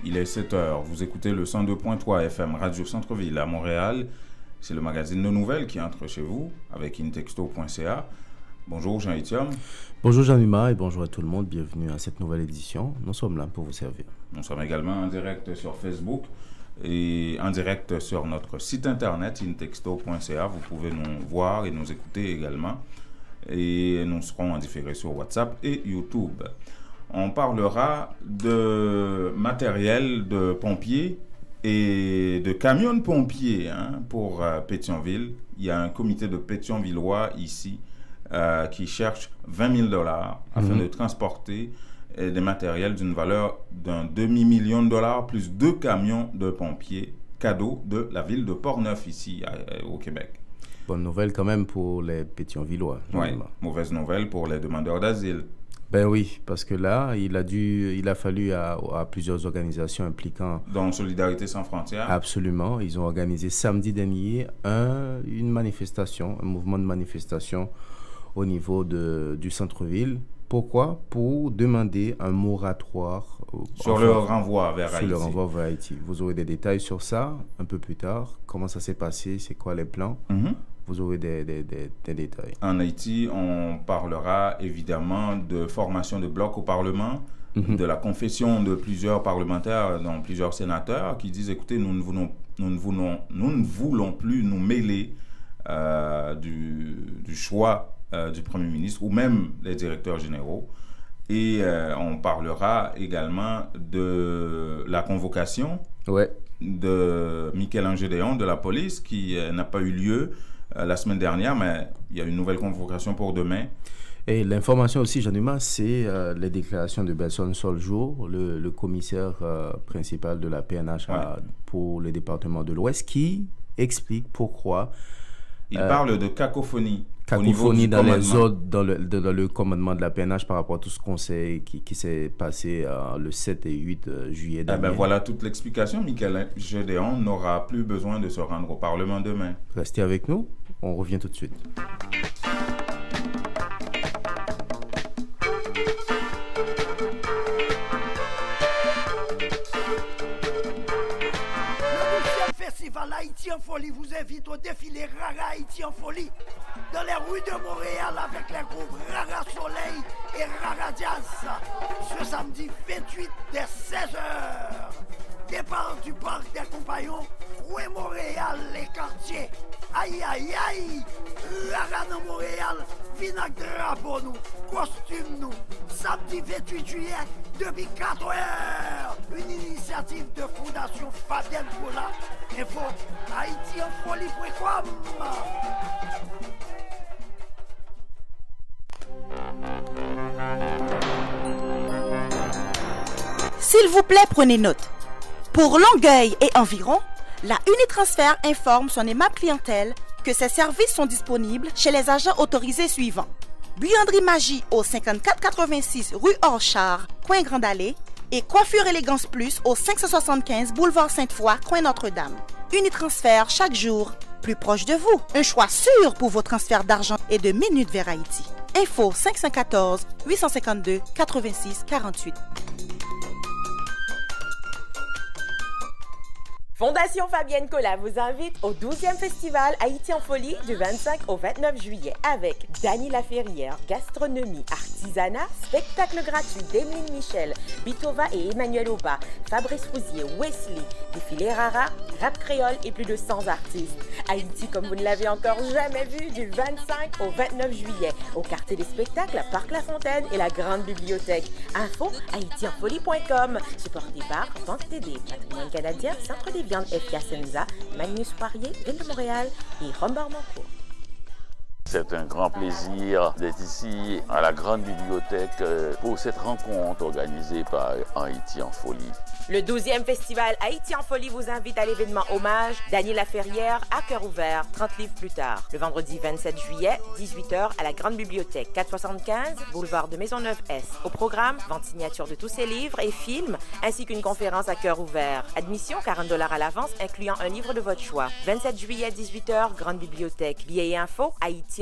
il est 7h. Vous écoutez le 102.3 FM Radio Centre-Ville à Montréal. C'est le magazine de nouvelles qui entre chez vous avec intexto.ca. Bonjour Jean-Étienne. Bonjour Jean-Numa et bonjour à tout le monde. Bienvenue à cette nouvelle édition. Nous sommes là pour vous servir. Nous sommes également en direct sur Facebook et en direct sur notre site internet intexto.ca. Vous pouvez nous voir et nous écouter également. Et nous serons en différé sur WhatsApp et YouTube. On parlera de matériel de pompiers et de camions de pompiers pour Pétionville. Il y a un comité de Pétionvillois ici qui cherche $20 000 afin de transporter des matériels d'une valeur d'un $500,000 plus 2 camions de pompiers cadeaux de la ville de Portneuf ici au Québec. Bonne nouvelle quand même pour les Pétionvillois. Oui, mauvaise nouvelle pour les demandeurs d'asile. Ben oui, parce que là, il a fallu à plusieurs organisations impliquant... Dont Solidarité sans frontières. Absolument. Ils ont organisé samedi dernier une manifestation, un mouvement de manifestation au niveau du centre-ville. Pourquoi? Pour demander un moratoire sur le renvoi vers Haïti. Sur le renvoi vers Haïti. Vous aurez des détails sur ça un peu plus tard. Comment ça s'est passé? C'est quoi les plans? Vous aurez des détails. En Haïti, on parlera évidemment de formation de blocs au Parlement, de la confession de plusieurs parlementaires, dont plusieurs sénateurs, qui disent, écoutez, nous ne voulons plus nous mêler du choix du Premier ministre ou même les directeurs généraux. Et on parlera également de la convocation de Michael Gédéon de la police qui n'a pas eu lieu la semaine dernière, mais il y a une nouvelle convocation pour demain. Et l'information aussi, Jean-Numa, c'est les déclarations de Belson Soljour, le commissaire principal de la PNH pour le département de l'Ouest, qui explique pourquoi... Il parle de cacophonie. Cacophonie dans les ordres, dans le commandement de la PNH par rapport à tout ce qu'on sait qui s'est passé le 7 et 8 juillet dernier. Voilà toute l'explication. Michael Gédéon n'aura plus besoin de se rendre au Parlement demain. Restez avec nous, on revient tout de suite. Haïti en folie vous invite au défilé Rara Haïti en folie dans les rues de Montréal avec les groupes Rara Soleil et Rara Jazz ce samedi 28 dès 16h. Départ du parc des Compagnons, rue Montréal, les quartiers. Aïe aïe aïe, Rara dans Montréal, vinac drapeau nous, costume nous, samedi 28 juillet, depuis 4h. Une initiative de Fondation Fabienne Poula. Info, haïtienfolie.com. S'il vous plaît, prenez note. Pour Longueuil et environ, la Unitransfert informe son aimable clientèle que ses services sont disponibles chez les agents autorisés suivants. Buanderie Magie au 5486 rue Orchard, coin Grande Allée, et Coiffure Élégance Plus au 575 boulevard Sainte-Foy, coin Notre-Dame. Unitransfert chaque jour, plus proche de vous. Un choix sûr pour vos transferts d'argent et de minutes vers Haïti. Info 514 852 86 48. Fondation Fabienne Cola vous invite au 12e festival Haïti en folie du 25 au 29 juillet avec Dany Laferrière, gastronomie, artisanat, spectacle gratuit d'Emeline Michel, Bitova et Emmanuel Auba, Fabrice Rousier, Wesley, défilé Rara, rap créole et plus de 100 artistes. Haïti comme vous ne l'avez encore jamais vu du 25 au 29 juillet au quartier des spectacles, Parc La Fontaine et la Grande Bibliothèque. Info haïtienfolie.com, supporté par Banque TD, Patrimoine canadien, Centre des viandes F.K. Senza, Magnus Poirier, Ville de Montréal et Rombard Moncourt. C'est un grand plaisir d'être ici à la Grande Bibliothèque pour cette rencontre organisée par Haïti en folie. Le 12e festival Haïti en folie vous invite à l'événement hommage Dany Laferrière à cœur ouvert 30 livres plus tard. Le vendredi 27 juillet, 18h à la Grande Bibliothèque, 475 boulevard de Maisonneuve-Est. Au programme, vente signature de tous ses livres et films ainsi qu'une conférence à cœur ouvert. Admission $40 à l'avance incluant un livre de votre choix. 27 juillet, 18h, Grande Bibliothèque. Billets et infos, haïtienfolie.com.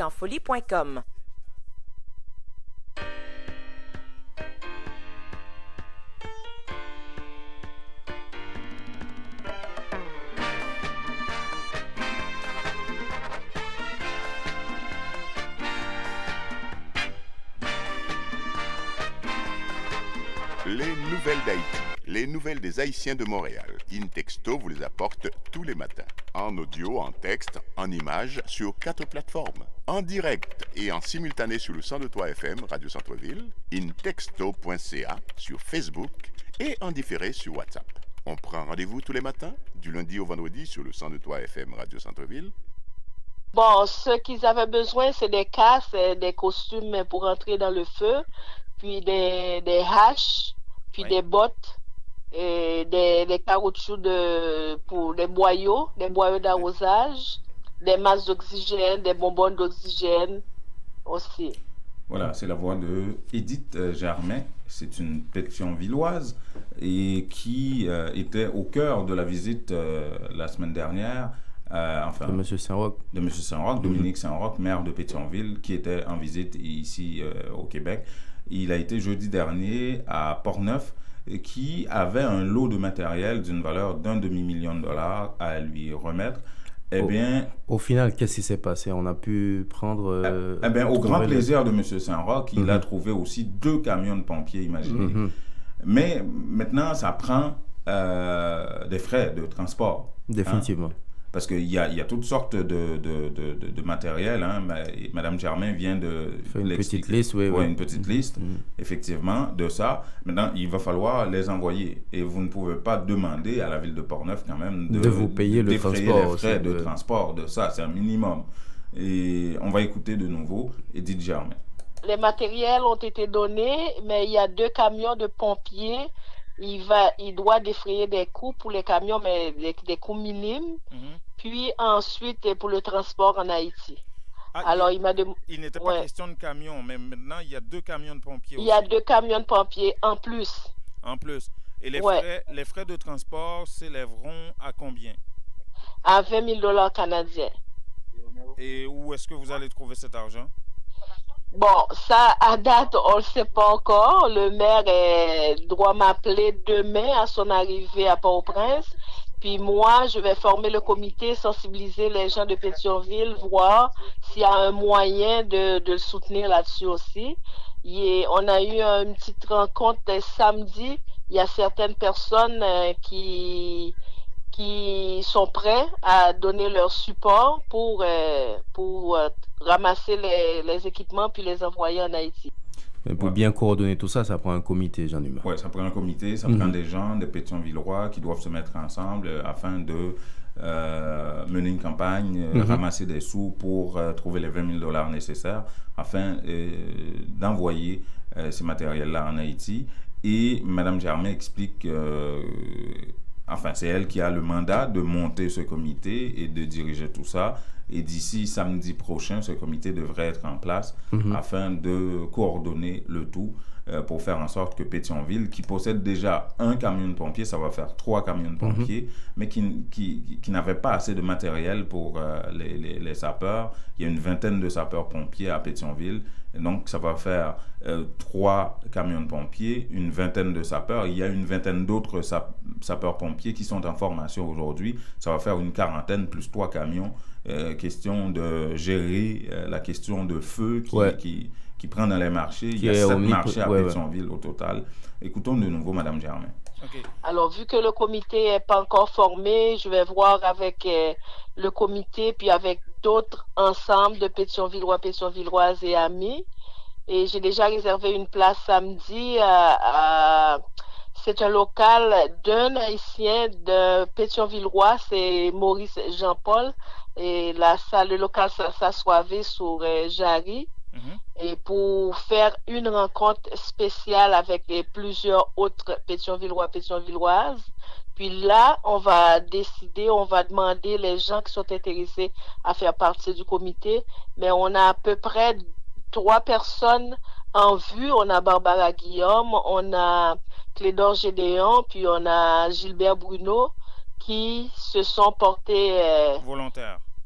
Les nouvelles d'Haïti, les nouvelles des Haïtiens de Montréal. InTexto vous les apporte tous les matins. En audio, en texte, en images, sur 4 plateformes. En direct et en simultané sur le 102.3 FM, Radio Centre-Ville, intexto.ca, sur Facebook et en différé sur WhatsApp. On prend rendez-vous tous les matins, du lundi au vendredi sur le 102.3 FM, Radio Centre-Ville. Bon, ce qu'ils avaient besoin, c'est des casques, des costumes pour entrer dans le feu, puis des haches, puis des bottes, et des caoutchoucs pour des boyaux d'arrosage, des masques d'oxygène, des bonbonnes d'oxygène aussi. Voilà, c'est la voix de Edith Germain. C'est une Pétionvilloise et qui était au cœur de la visite la semaine dernière. De M. Saint-Roch. De M. Saint-Roch, Dominique Saint-Roch, maire de Pétionville, qui était en visite ici au Québec. Il a été jeudi dernier à Portneuf, qui avait un lot de matériel d'une valeur d'1 demi-million de dollars à lui remettre. Au final, qu'est-ce qui s'est passé? On a pu prendre... au grand plaisir de M. Saint-Roch, il a trouvé aussi 2 camions de pompiers, imaginez. Mais maintenant, ça prend des frais de transport. Définitivement. Parce qu'il y a toutes sortes de matériel. Madame Germain vient de faire une petite liste. Une petite liste, effectivement, de ça. Maintenant, il va falloir les envoyer. Et vous ne pouvez pas demander à la ville de Portneuf, quand même, de vous payer le transport. Les frais de transport de ça. C'est un minimum. Et on va écouter de nouveau Edith Germain. Les matériels ont été donnés, mais il y a 2 camions de pompiers. Il doit défrayer des coûts pour les camions, mais des coûts minimes. Puis ensuite, pour le transport en Haïti. Alors, il n'était pas question de camions, mais maintenant, il y a 2 camions de pompiers aussi. Il y a 2 camions de pompiers en plus. En plus. Et les frais de transport s'élèveront à combien? À 20 000 $ canadiens. Et où est-ce que vous allez trouver cet argent? Bon, ça, à date, on ne le sait pas encore. Le maire doit m'appeler demain à son arrivée à Port-au-Prince. Puis moi, je vais former le comité, sensibiliser les gens de Pétionville, voir s'il y a un moyen de le soutenir là-dessus aussi. On a eu une petite rencontre samedi. Il y a certaines personnes qui sont prêts à donner leur support pour ramasser les équipements puis les envoyer en Haïti. Mais pour bien coordonner tout ça, ça prend un comité, Jean-Dumas. Oui, ça prend un comité, ça prend des gens, des Pétionvillois qui doivent se mettre ensemble afin de mener une campagne, ramasser des sous pour trouver les 20 000 $ nécessaires afin d'envoyer ces matériels-là en Haïti. Et Mme Germain explique... c'est elle qui a le mandat de monter ce comité et de diriger tout ça. Et d'ici samedi prochain, ce comité devrait être en place afin de coordonner le tout pour faire en sorte que Pétionville, qui possède déjà un camion de pompiers, ça va faire 3 camions de pompiers, mais qui n'avait pas assez de matériel pour les sapeurs. Il y a une vingtaine de sapeurs-pompiers à Pétionville. Et donc, ça va faire 3 camions de pompiers, une vingtaine de sapeurs. Il y a une vingtaine d'autres sapeurs-pompiers qui sont en formation aujourd'hui. Ça va faire une quarantaine plus 3 camions. Question de gérer la question de feu qui prend dans les marchés. Il y a 7 marchés à Pétionville au total. Écoutons de nouveau Mme Germain. Okay. Alors, vu que le comité n'est pas encore formé, je vais voir avec le comité, puis avec d'autres ensembles de Pétionvilloises et amis. Et j'ai déjà réservé une place samedi c'est un local d'un Haïtien de Pétionvillois, c'est Maurice Jean-Paul. Et le local s'assoivait sur Jarry. Et pour faire une rencontre spéciale avec plusieurs autres Pétionvilloises. Puis là, on va demander les gens qui sont intéressés à faire partie du comité. Mais on a à peu près 3 personnes en vue. On a Barbara Guillaume, on a Clédor Gédéon, puis on a Gilbert Bruno qui se sont portés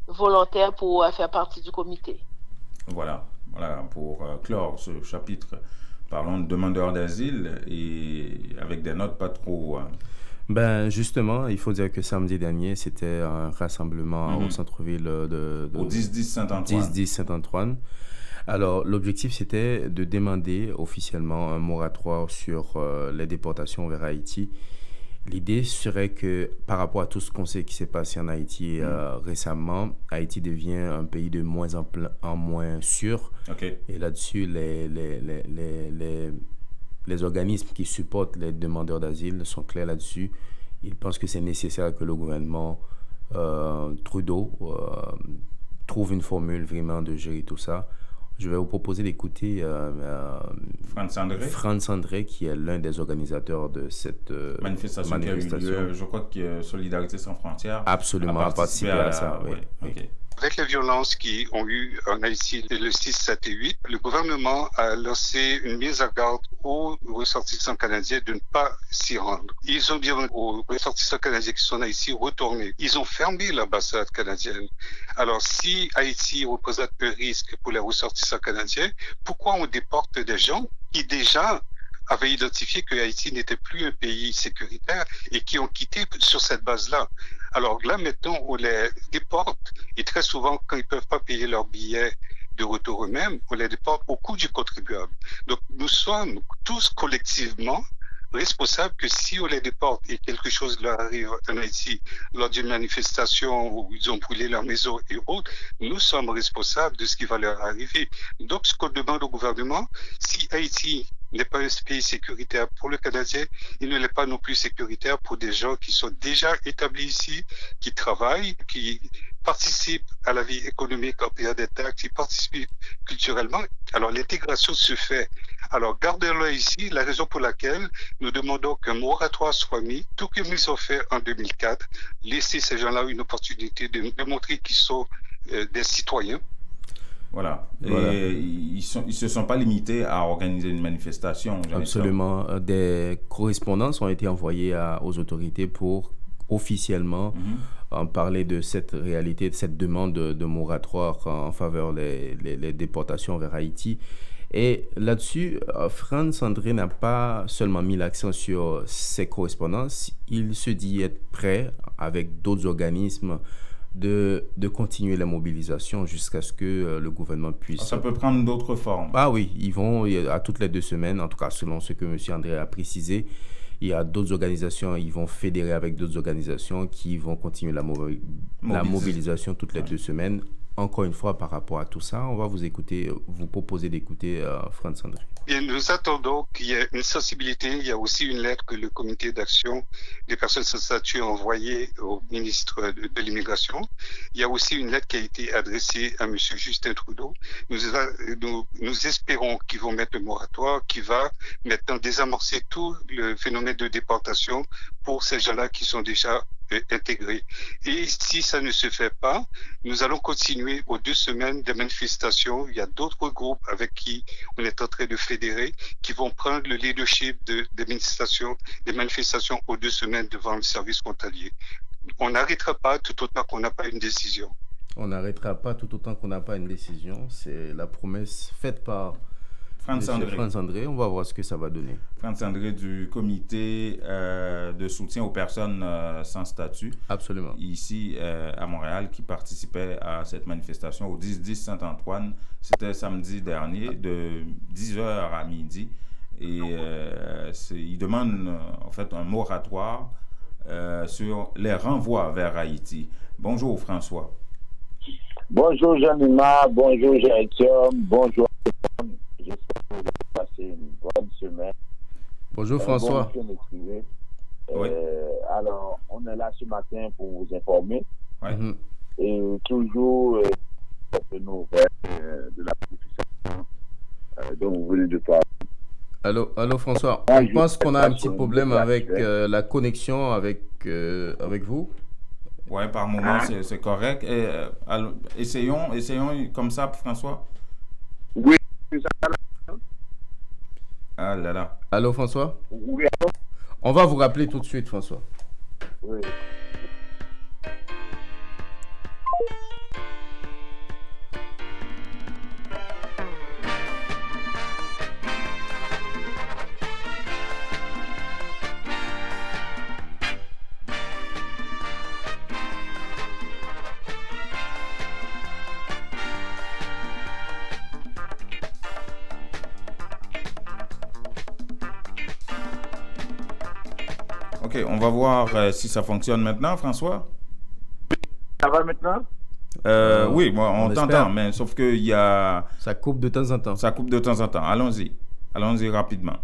volontaires pour faire partie du comité. Voilà, pour clore ce chapitre, parlons de demandeurs d'asile et avec des notes pas trop... Justement, il faut dire que samedi dernier, c'était un rassemblement au centre-ville au 10-10 Saint-Antoine. 10-10 Saint-Antoine. Alors, l'objectif, c'était de demander officiellement un moratoire sur les déportations vers Haïti. L'idée serait que, par rapport à tout ce qu'on sait qui s'est passé en Haïti récemment, Haïti devient un pays de moins en moins sûr. OK. Et là-dessus, les organismes qui supportent les demandeurs d'asile sont clairs là-dessus. Ils pensent que c'est nécessaire que le gouvernement Trudeau trouve une formule vraiment de gérer tout ça. Je vais vous proposer d'écouter Franz André, qui est l'un des organisateurs de cette manifestation qui a eu lieu. Je crois que Solidarité sans frontières a participé à ça. Oui. Okay. Avec les violences qui ont eu en Haïti le 6, 7 et 8, le gouvernement a lancé une mise à garde aux ressortissants canadiens de ne pas s'y rendre. Ils ont dit aux ressortissants canadiens qui sont en Haïti, retournez. Ils ont fermé l'ambassade canadienne. Alors, si Haïti représente un risque pour les ressortissants canadiens, pourquoi on déporte des gens qui déjà avaient identifié que Haïti n'était plus un pays sécuritaire et qui ont quitté sur cette base-là? Alors là, maintenant, on les déporte et très souvent, quand ils ne peuvent pas payer leur billet de retour eux-mêmes, on les déporte au coût du contribuable. Donc, nous sommes tous collectivement responsables que si on les déporte et quelque chose leur arrive en Haïti lors d'une manifestation où ils ont brûlé leur maison et autres, nous sommes responsables de ce qui va leur arriver. Donc, ce qu'on demande au gouvernement, si Haïti n'est pas un pays sécuritaire pour le Canadien, il ne l'est pas non plus sécuritaire pour des gens qui sont déjà établis ici, qui travaillent, qui participent à la vie économique en payant des taxes, qui participent culturellement. Alors l'intégration se fait. Alors gardons-le ici, la raison pour laquelle nous demandons qu'un moratoire soit mis, tout comme ils ont fait en 2004, laisser ces gens-là une opportunité de démontrer qu'ils sont des citoyens. Voilà. Et ils se sont pas limités à organiser une manifestation. Absolument. Des correspondances ont été envoyées aux autorités pour officiellement parler de cette réalité, de cette demande de moratoire en faveur des déportations vers Haïti. Et là-dessus, Franz André n'a pas seulement mis l'accent sur ces correspondances, il se dit être prêt avec d'autres organismes de continuer la mobilisation jusqu'à ce que le gouvernement puisse... Ça peut prendre d'autres formes. Ah oui, ils vont à toutes les 2 semaines, en tout cas selon ce que M. André a précisé. Il y a d'autres organisations, ils vont fédérer avec d'autres organisations qui vont continuer la mobilisation toutes les 2 semaines. Encore une fois, par rapport à tout ça, on va vous proposer d'écouter Franz André. Bien, nous attendons qu'il y ait une sensibilité. Il y a aussi une lettre que le comité d'action des personnes sans statut a envoyée au ministre de l'Immigration. Il y a aussi une lettre qui a été adressée à M. Justin Trudeau. Nous espérons qu'ils vont mettre un moratoire qui va maintenant désamorcer tout le phénomène de déportation pour ces gens-là qui sont déjà intégrés. Et si ça ne se fait pas, nous allons continuer aux 2 semaines de manifestations. Il y a d'autres groupes avec qui on est en train de fédérer qui vont prendre le leadership des manifestations aux 2 semaines devant le service frontalier. On n'arrêtera pas tout autant qu'on n'a pas une décision. On n'arrêtera pas tout autant qu'on n'a pas une décision. C'est la promesse faite par Franz André. On va voir ce que ça va donner. Franz André du comité de soutien aux personnes sans statut. Absolument. Ici à Montréal, qui participait à cette manifestation au 10-10 Saint-Antoine. C'était samedi dernier, de 10h à midi. Et il demande en fait un moratoire sur les renvois vers Haïti. Bonjour François. Bonjour Jean-Nima, bonjour Jean-Étienne, bonjour. J'espère que vous avez passé une bonne semaine. Bonjour François. Oui. Alors, on est là ce matin pour vous informer. Oui. Et toujours de nouvelles de la manifestation dont vous venez de parler. Allô François, je pense qu'on a un petit problème avec la connexion avec vous. Oui, par moment, c'est correct. Et, essayons comme ça, François. Oui. Ah là là. Allô François? Oui, allô? On va vous rappeler tout de suite, François. Oui. Ok, on va voir si ça fonctionne maintenant, François. Ça va maintenant? Oui, moi, on t'entend, mais sauf que il y a... Ça coupe de temps en temps. Ça coupe de temps en temps. Allons-y. Allons-y rapidement.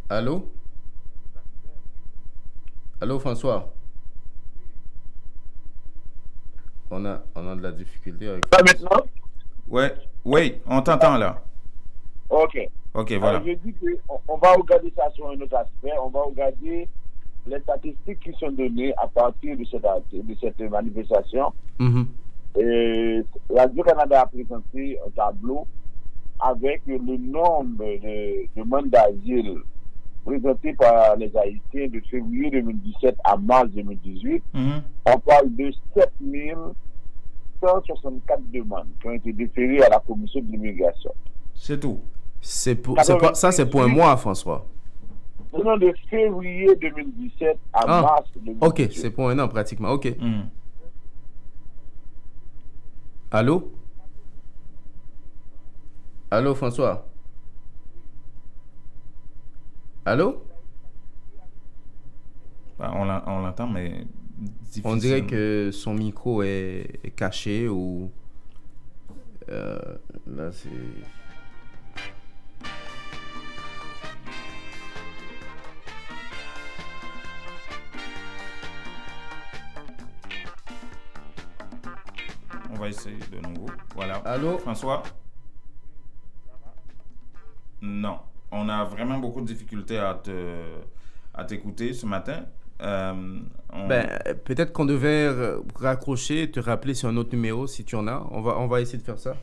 Allô? Allô, François? On a de la difficulté avec... Ça maintenant? Oui, on t'entend là. Ok. Ok, voilà. Alors, je dis qu'on va regarder ça sur un autre aspect. On va regarder les statistiques qui sont données à partir de cette manifestation. Mm-hmm. Et Radio-Canada a présenté un tableau avec le nombre de demandes d'asile présentées par les Haïtiens de février 2017 à mars 2018. Mm-hmm. On parle de 7164 demandes qui ont été déférées à la commission de l'immigration. C'est tout. C'est pour un mois, François. Non, de février 2017 à mars 2018. Ok, c'est pour un an pratiquement. Ok. Allô? Allô, François? Allô? On l'entend, mais difficile. On dirait que son micro est caché ou... là, c'est... On va essayer de nouveau. Voilà. Allô? François? Non. On a vraiment beaucoup de difficultés à t'écouter ce matin. Peut-être qu'on devait raccrocher, te rappeler sur un autre numéro si tu en as. On va essayer de faire ça.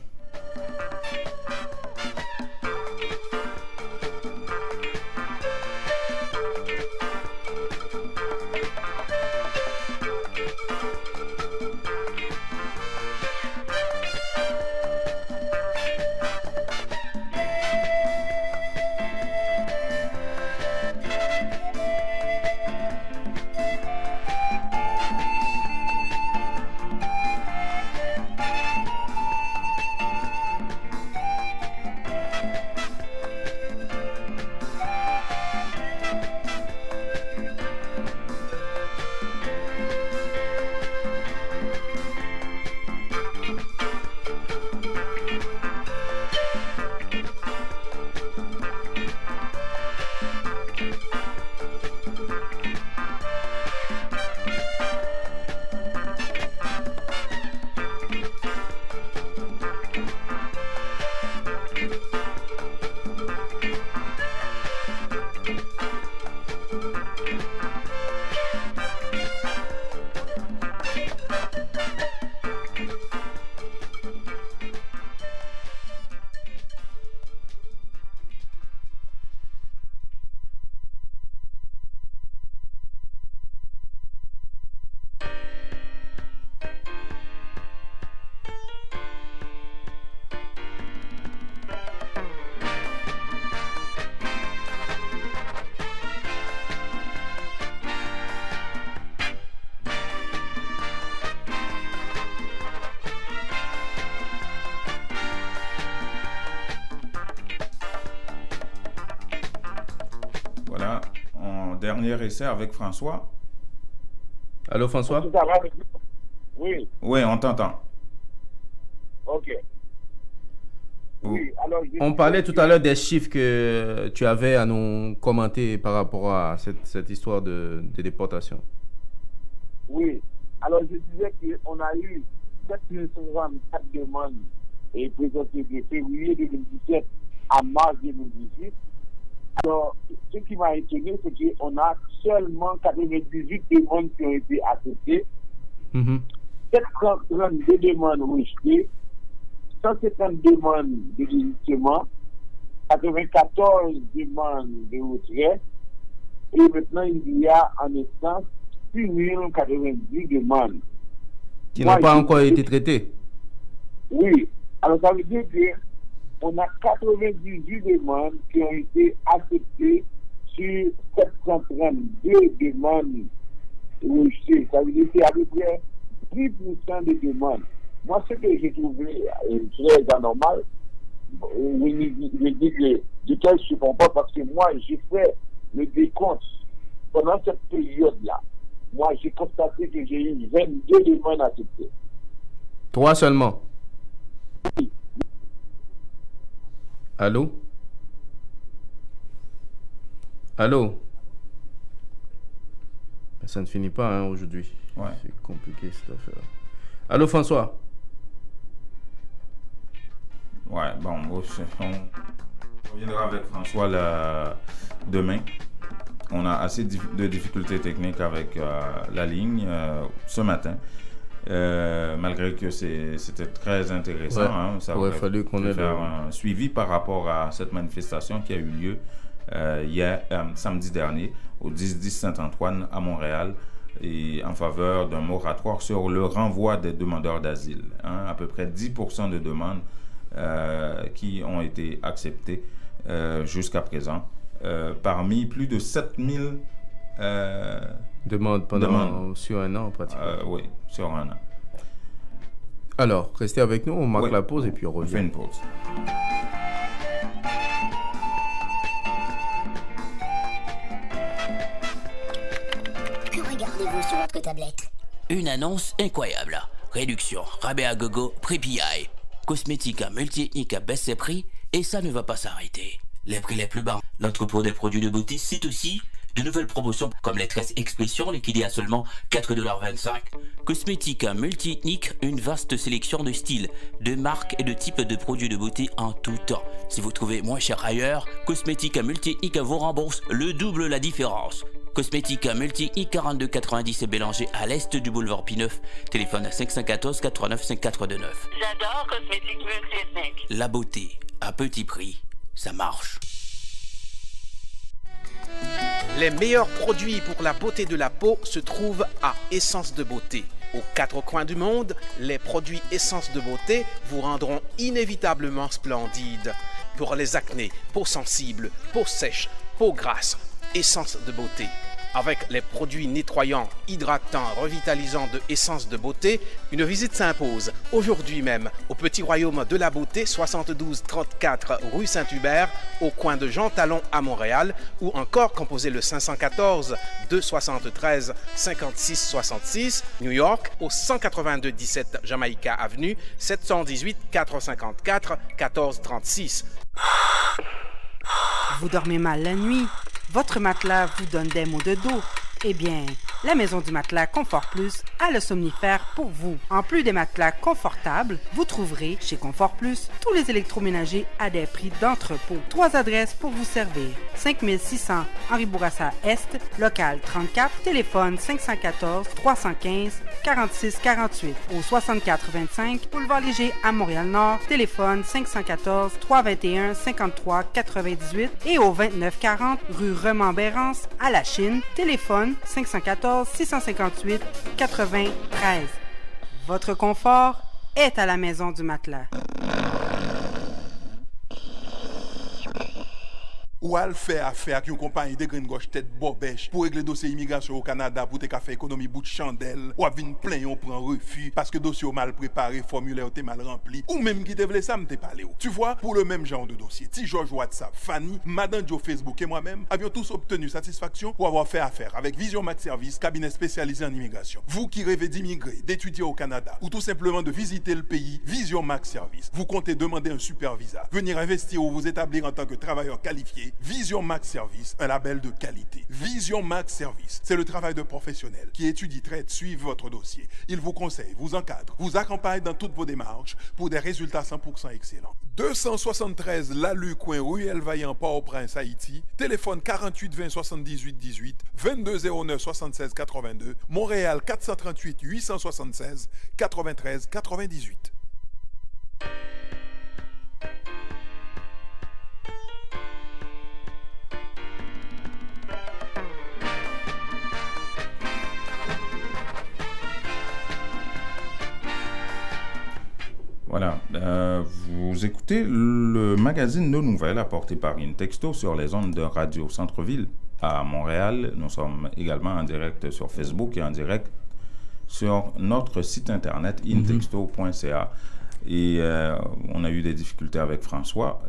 Voilà, en dernier essai avec François. Allô, François? Oui. Oui, on t'entend. Ok. Oui, alors, on parlait tout à l'heure des chiffres que tu avais à nous commenter par rapport à cette histoire de déportation. Oui. Alors, je disais qu'on a eu 764 demandes présentées de février 2017 à mars 2018. Alors, ce qui m'a étonné, c'est qu'on a seulement 98 demandes qui ont été acceptées, 732 demandes rejetées, 150 demandes de désistement, 94 demandes de retrait, et maintenant il y a en instance 6090 demandes. Qui n'ont pas encore été traitées? Oui. Alors, ça veut dire qu'on a 98 demandes qui ont été acceptées sur 732 demandes rejetées. Ça veut dire que c'est à peu près 10% des demandes. Moi, ce que j'ai trouvé très anormal, je dis que duquel je ne réponds pas parce que moi, j'ai fait le décompte pendant cette période-là. Moi, j'ai constaté que j'ai eu 22 demandes acceptées. 3 seulement. Allô? Allô? Ça ne finit pas aujourd'hui. Ouais. C'est compliqué cette affaire. Allô, François? Ouais, bon, on reviendra avec François demain. On a assez de difficultés techniques avec la ligne ce matin. Malgré que c'était très intéressant, ouais. Ça aurait fallu qu'on ait faire un suivi par rapport à cette manifestation qui a eu lieu samedi dernier au 10-10 Saint-Antoine à Montréal et en faveur d'un moratoire sur le renvoi des demandeurs d'asile. À peu près 10% de demandes qui ont été acceptées jusqu'à présent. Parmi plus de 7000 demandes sur un an pratiquement. Oui, sur un an. Alors, restez avec nous, on marque la pause et puis on revient. On fait une pause. Que regardez-vous sur votre tablette? Une annonce incroyable. Réduction, rabais à gogo, prix PI. Cosmética multi-ethnique à baisse ses prix et ça ne va pas s'arrêter. Les prix les plus bas. L'entrepôt des produits de beauté, c'est aussi de nouvelles promotions comme les tresses expression liquidées à seulement 4,25$. Cosmética multi-ethnique, une vaste sélection de styles, de marques et de types de produits de beauté en tout temps. Si vous trouvez moins cher ailleurs, Cosmética multi-ethnique vous rembourse le double la différence. Cosmética multi-ethnique 42,90 et Bélanger à l'est du boulevard P9. Téléphone 514 89 5429. J'adore Cosmétique multi-ethnique. La beauté à petit prix. Ça marche. Les meilleurs produits pour la beauté de la peau se trouvent à Essence de Beauté. Aux 4 coins du monde, les produits Essence de Beauté vous rendront inévitablement splendide. Pour les acnés, peau sensible, peau sèche, peau grasse, Essence de Beauté. Avec les produits nettoyants, hydratants, revitalisants de Essence de Beauté, une visite s'impose aujourd'hui même au Petit Royaume de la Beauté, 7234 rue Saint-Hubert, au coin de Jean Talon à Montréal, ou encore composez le 514 273 56 66, New York, au 182 17 Jamaica Avenue, 718 454 1436. Vous dormez mal la nuit? Votre matelas vous donne des maux de dos? Eh bien, la Maison du Matelas Confort Plus a le somnifère pour vous. En plus des matelas confortables, vous trouverez chez Confort Plus tous les électroménagers à des prix d'entrepôt. 3 adresses pour vous servir. 5600 Henri Bourassa Est, local 34, téléphone 514 315 46 48. Au 6425 Boulevard Léger à Montréal-Nord, téléphone 514 321 53 98 et au 2940 rue Remembérance à La Chine, téléphone 514 658 93. Votre confort est à la Maison du Matelas. Ou al fait affaire avec une compagnie de green gauche tête bobèche pour régler dossier immigration au Canada pour te faire économie bout de chandelle ou vinn plein on prend refus parce que dossier mal préparé, formulaire t'es mal rempli ou même qui te voulait ça me t'es parlé. Tu vois, pour le même genre de dossier, ti George WhatsApp, Fanny, Madame Joe Facebook et moi-même avions tous obtenu satisfaction pour avoir fait affaire avec Vision Max Service, cabinet spécialisé en immigration. Vous qui rêvez d'immigrer, d'étudier au Canada ou tout simplement de visiter le pays, Vision Max Service. Vous comptez demander un super visa, venir investir ou vous établir en tant que travailleur qualifié. Vision Max Service, un label de qualité. Vision Max Service, c'est le travail de professionnels qui étudient, traitent, suivent votre dossier. Ils vous conseillent, vous encadrent, vous accompagnent dans toutes vos démarches pour des résultats 100% excellents. 273 Lalu, coin Ruelle Vaillant, Port-au-Prince, Haïti. Téléphone 48 20 78 18, 22 09 76 82. Montréal 438 876 93 98. Voilà, vous écoutez le magazine Nos Nouvelles apporté par Intexto sur les ondes de Radio Centre-Ville à Montréal. Nous sommes également en direct sur Facebook et en direct sur notre site internet intexto.ca. Et on a eu des difficultés avec François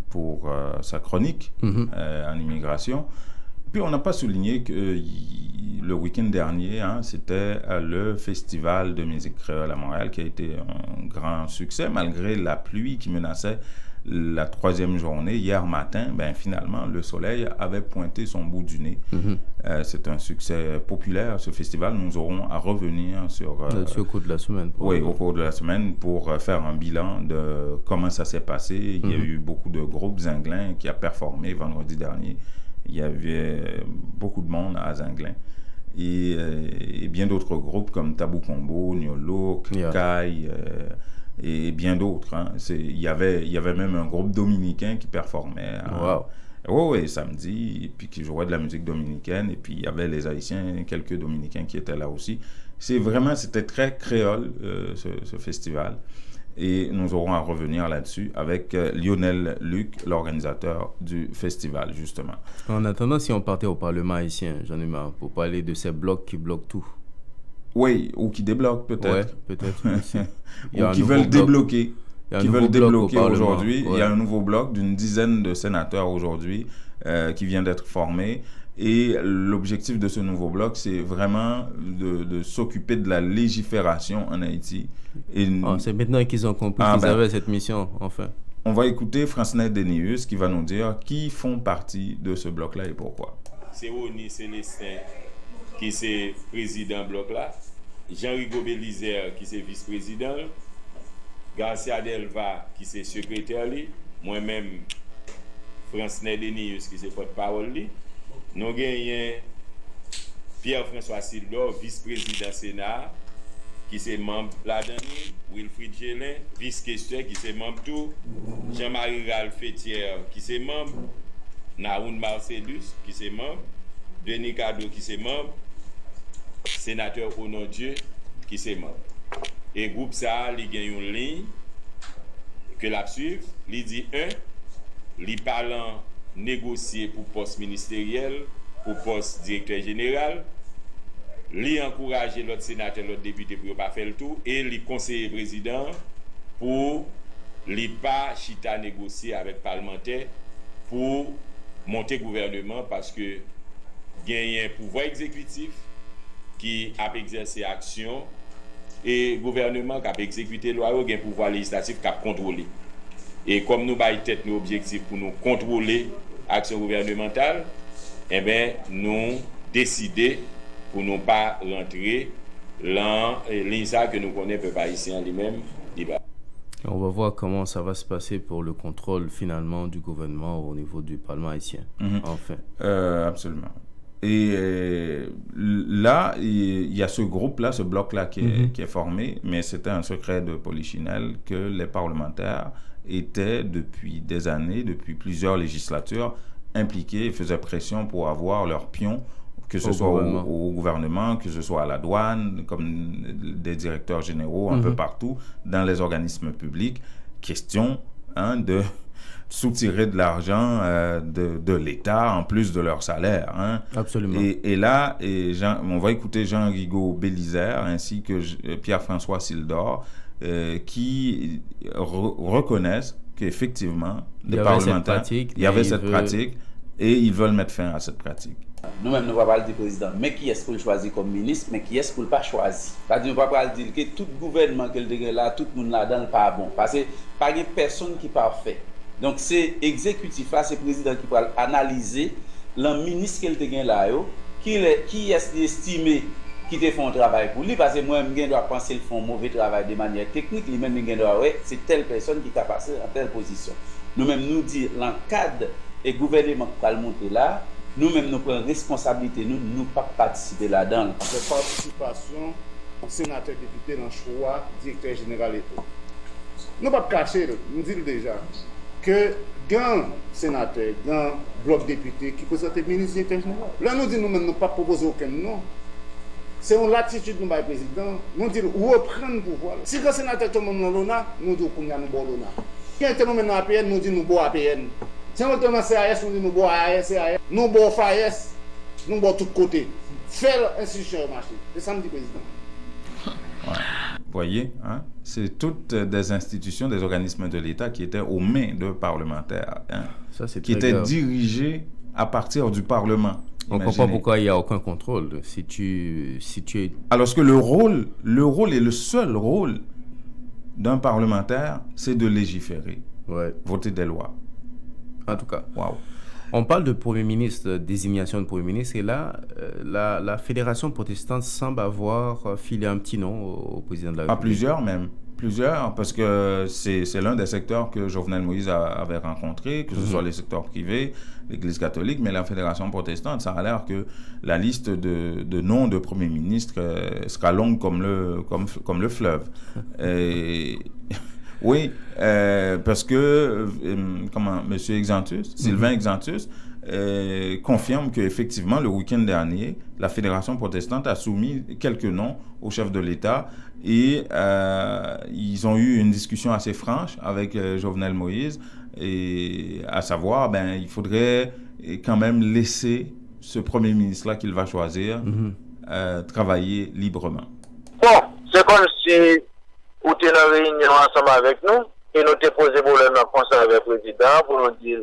pour sa chronique en immigration. Puis on n'a pas souligné que le week-end dernier, c'était le festival de musique créole à Montréal qui a été un grand succès malgré la pluie qui menaçait la 3e journée. Hier matin, finalement, le soleil avait pointé son bout du nez. C'est un succès populaire, ce festival. Nous aurons à revenir sur... au cours de la semaine. Au cours de la semaine pour faire un bilan de comment ça s'est passé. Il y a eu beaucoup de groupes zinglins qui a performé vendredi dernier. Il y avait beaucoup de monde à Zinglin. Et bien d'autres groupes comme Tabou Combo, Niolo, Kai... et bien d'autres. Il y avait même un groupe dominicain qui performait. Oui, samedi, et puis qui jouait de la musique dominicaine. Et puis il y avait les Haïtiens, quelques Dominicains qui étaient là aussi. C'était très créole, ce festival. Et nous aurons à revenir là-dessus avec Lionel Luc, l'organisateur du festival, justement. En attendant, si on partait au Parlement haïtien, Jean-Hubert, pour parler de ces blocs qui bloquent tout. Oui, ou qui débloquent peut-être. Oui, peut-être. Ou qui veulent débloquer. Qui veulent débloquer aujourd'hui. Il y a un nouveau bloc d'une dizaine de sénateurs aujourd'hui qui vient d'être formé. Et l'objectif de ce nouveau bloc, c'est vraiment de s'occuper de la légifération en Haïti. C'est maintenant qu'ils ont compris qu'ils avaient cette mission, enfin. On va écouter Francnet Denius qui va nous dire qui font partie de ce bloc-là et pourquoi. C'est Oni Célestin qui est président bloc-là, Jean-Rigo Bélizer qui est vice-président, Garcia Delva qui est secrétaire, moi-même Francnet Denius qui est porte-parole. Nous gagnons Pierre-François Sildor, vice-président Sénat, qui est membre là-dedans, Wilfried Gélin, vice-questeur, qui est membre tout, Jean-Marie Ralph-Fétière, qui est membre, Naoun Marcellus, qui est membre, Denis Cado, qui est membre, sénateur Honor-Dieu, qui est membre. Et groupe ça, il y a une ligne que la suivre, il dit 1, il parlant négocier pour poste ministériel, pour poste directeur général, lui encourager l'autre sénateur, l'autre député pour ne pas faire le tout, et lui conseiller président pour lui pas chita négocier avec parlementaire pour monter gouvernement parce que il y a un pouvoir exécutif qui a exercé action et gouvernement qui a exécuté loi, il y a un pouvoir législatif qui a contrôlé. Et comme nous avons tête nos objectifs pour nous contrôler l'action gouvernementale, nous décidons pour ne pas rentrer dans l'INSA que nous connaissons peu pas ici en lui-même. On va voir comment ça va se passer pour le contrôle finalement du gouvernement au niveau du Parlement haïtien. Enfin. Absolument. Et là, il y a ce groupe-là, ce bloc-là qui est formé, mais c'était un secret de Polichinelle que les parlementaires étaient depuis des années, depuis plusieurs législatures, impliqués et faisaient pression pour avoir leur pion, que ce soit au gouvernement, que ce soit à la douane, comme des directeurs généraux un peu partout, dans les organismes publics. Question de soutirer de l'argent de l'État en plus de leur salaire. Absolument. Et là, on va écouter Jean-Rigo Bélizer ainsi que Pierre-François Sildor qui reconnaissent qu'effectivement, les parlementaires, il y avait cette pratique et ils veulent mettre fin à cette pratique. Nous-mêmes, nous ne pouvons pas dire président, mais qui est-ce qu'on choisit comme ministre, mais qui est-ce qu'on ne pas choisir. Nous ne pouvons pas dire que tout gouvernement que le là, tout le monde là-dedans n'est pas bon. Parce que pas de personne qui est parfait. Donc c'est exécutif là, c'est le président qui va analyser le ministre qu'il est là, qui est estimé qui te font un travail pour lui, parce que moi, je dois penser qu'ils font un mauvais travail de manière technique, lui-même, je dois c'est telle personne qui est passé en telle position. Nous-mêmes, nous disons, dans le cadre et gouvernement qui va le monter là, nous-mêmes, nous prenons responsabilité, nous ne pas participer là-dedans. La participation, sénateur, député, dans le choix, directeur général et tout. Nous ne pouvons pas cacher, nous disons déjà, que grand sénateur, grand bloc député qui présente le ministre directeur général. Là, nous disons, nous-mêmes, nous ne pas proposer aucun nom. C'est une latitude nous le président. Nous disons, reprendre le pouvoir. Si le sénateur tout le monde l'ONA, nous disons qu'on a nous bon l'ONA. Si un tel moment APN, nous disons nous bon APN. Si on est dans CAS, nous disons nous bon AS, nous bon FAS, nous bon tout côté. Faire institution marché. C'est ça me dit président. voyez, hein? C'est toutes des institutions, des organismes de l'État qui étaient aux mains de parlementaires, hein? Ça, c'est qui étaient dirigés à partir du Parlement. On comprend pourquoi il n'y a aucun contrôle. Si tu es... Alors que le rôle et le seul rôle d'un parlementaire, c'est de légiférer, voter des lois. En tout cas, waouh. On parle de Premier ministre, désignation de Premier ministre, et là, la Fédération protestante semble avoir filé un petit nom au président de la République. Plusieurs même. Plusieurs, parce que c'est l'un des secteurs que Jovenel Moïse avait rencontré, que ce soit les secteurs privés, l'Église catholique, mais la Fédération protestante, ça a l'air que la liste de noms de premiers ministres sera longue comme le fleuve. Et, oui, parce que M. Exantus, Sylvain Exantus, confirme qu'effectivement, le week-end dernier, la Fédération protestante a soumis quelques noms au chef de l'État et ils ont eu une discussion assez franche avec Jovenel Moïse, et à savoir, il faudrait quand même laisser ce premier ministre-là qu'il va choisir travailler librement. Bon, c'est comme si vous étiez en réunion ensemble avec nous et nous t'ai posé problème en conseil avec le président pour nous dire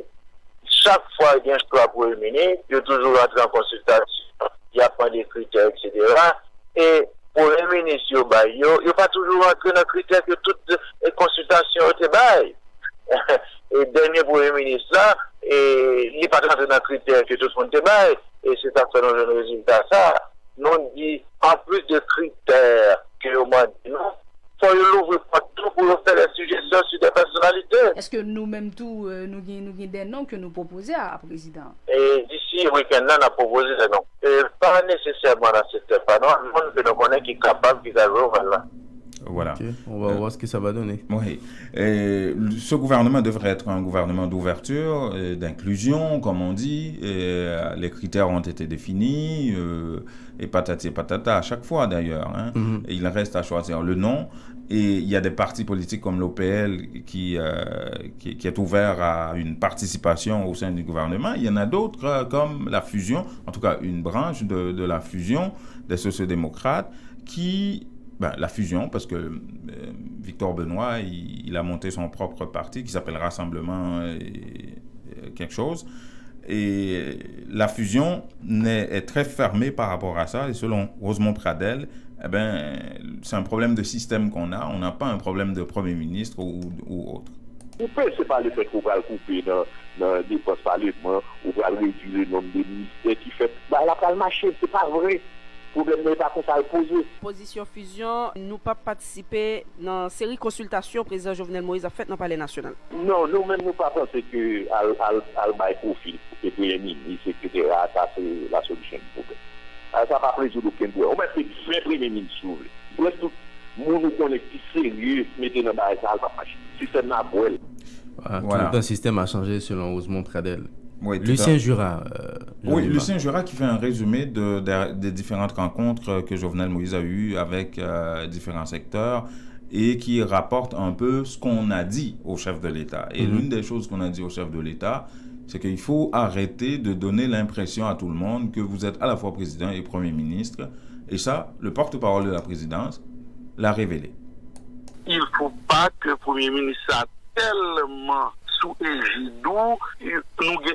chaque fois qu'il y a un choix pour le ministre, il y a toujours rentré en consultation, il n'y a pas de critères, etc. Et pour le ministre, il n'y a pas toujours rentré dans les critères que toutes les consultations étaient baillées. Et dernier pour le ministre là, il n'est pas rentré dans les critères que tout le monde était baillé. Et c'est à faire le résultat ça. Nous on dit, en plus de critères que au moins non, il faut l'ouvrir partout pour faire des suggestions sur des personnalités. Est-ce que nous-mêmes tous, nous avons des noms que nous proposons à la président? Et d'ici le week-end, on a proposé des noms. Et pas nécessairement dans ce step, non, le monde que nous connaissons qui est capable, qui va voilà. Voilà. Okay. On va voir ce que ça va donner. Oui. Ce gouvernement devrait être un gouvernement d'ouverture, d'inclusion, comme on dit. Les critères ont été définis, et patati et patata à chaque fois d'ailleurs. Hein. Et il reste à choisir le nom. Et il y a des partis politiques comme l'OPL qui est ouvert à une participation au sein du gouvernement. Il y en a d'autres comme la fusion, en tout cas une branche de la fusion des sociodémocrates qui... la fusion, parce que Victor Benoît, il a monté son propre parti qui s'appelle Rassemblement quelque chose. Et la fusion est très fermée par rapport à ça. Et selon Rosemont Pradel, c'est un problème de système qu'on a. On n'a pas un problème de Premier ministre ou autre. Vous ne pensez pas le fait qu'on va le couper dans des postes parlementaires, ou va réduire le nombre de ministères qui fait. La pas le marché, c'est pas vrai. Le problème n'est pas qu'on va le poser. Position fusion, nous pas participer dans la série consultation que le président Jovenel Moïse a fait dans le Palais national. Non, nous-mêmes, nous pas penser que Al-Baï profil pour le Premier ministre, etc., ça c'est la solution du problème. Ça va pas résoudre aucun problème. On met le Premier ministre sur lui. Pour tout le monde nous connaît qui sérieux, mettez dans la salle de machine. Système n'a pas. Voilà. Tout un système a changé selon Rosemont Pradel. Oui, Lucien Jura. Lucien Jura qui fait un résumé des différentes rencontres que Jovenel Moïse a eues avec différents secteurs et qui rapporte un peu ce qu'on a dit au chef de l'État. Et l'une des choses qu'on a dit au chef de l'État, c'est qu'il faut arrêter de donner l'impression à tout le monde que vous êtes à la fois président et Premier ministre. Et ça, le porte-parole de la présidence l'a révélé. Il ne faut pas que le Premier ministre soit tellement sous égide, nous avons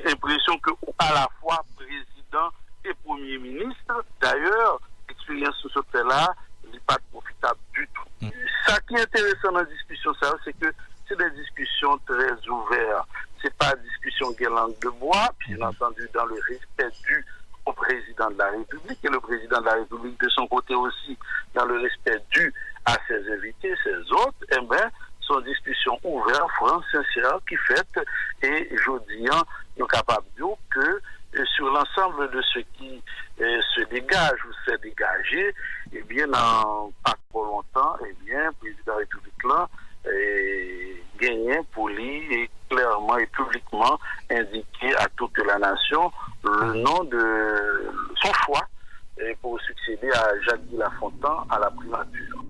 l'impression qu'à la fois président et Premier ministre, d'ailleurs, l'expérience sur ce fait-là n'est pas profitable du tout. Ce qui est intéressant dans la discussion, c'est que c'est des discussions très ouvertes. Ce n'est pas une discussion qui est langue de bois, bien entendu, dans le respect dû au président de la République, et le président de la République, de son côté aussi, dans le respect dû à ses invités, ses hôtes, sont discussions ouvertes, franches, sincères, qui fait, et je dis, nous sommes capables de dire que sur l'ensemble de ce qui se dégage ou s'est dégagé, eh bien, dans pas trop longtemps, eh bien, le président de la République là, gagné pour lui et clairement et publiquement indiqué à toute la nation le nom de son choix pour succéder à Jacques Lafontaine à la primature.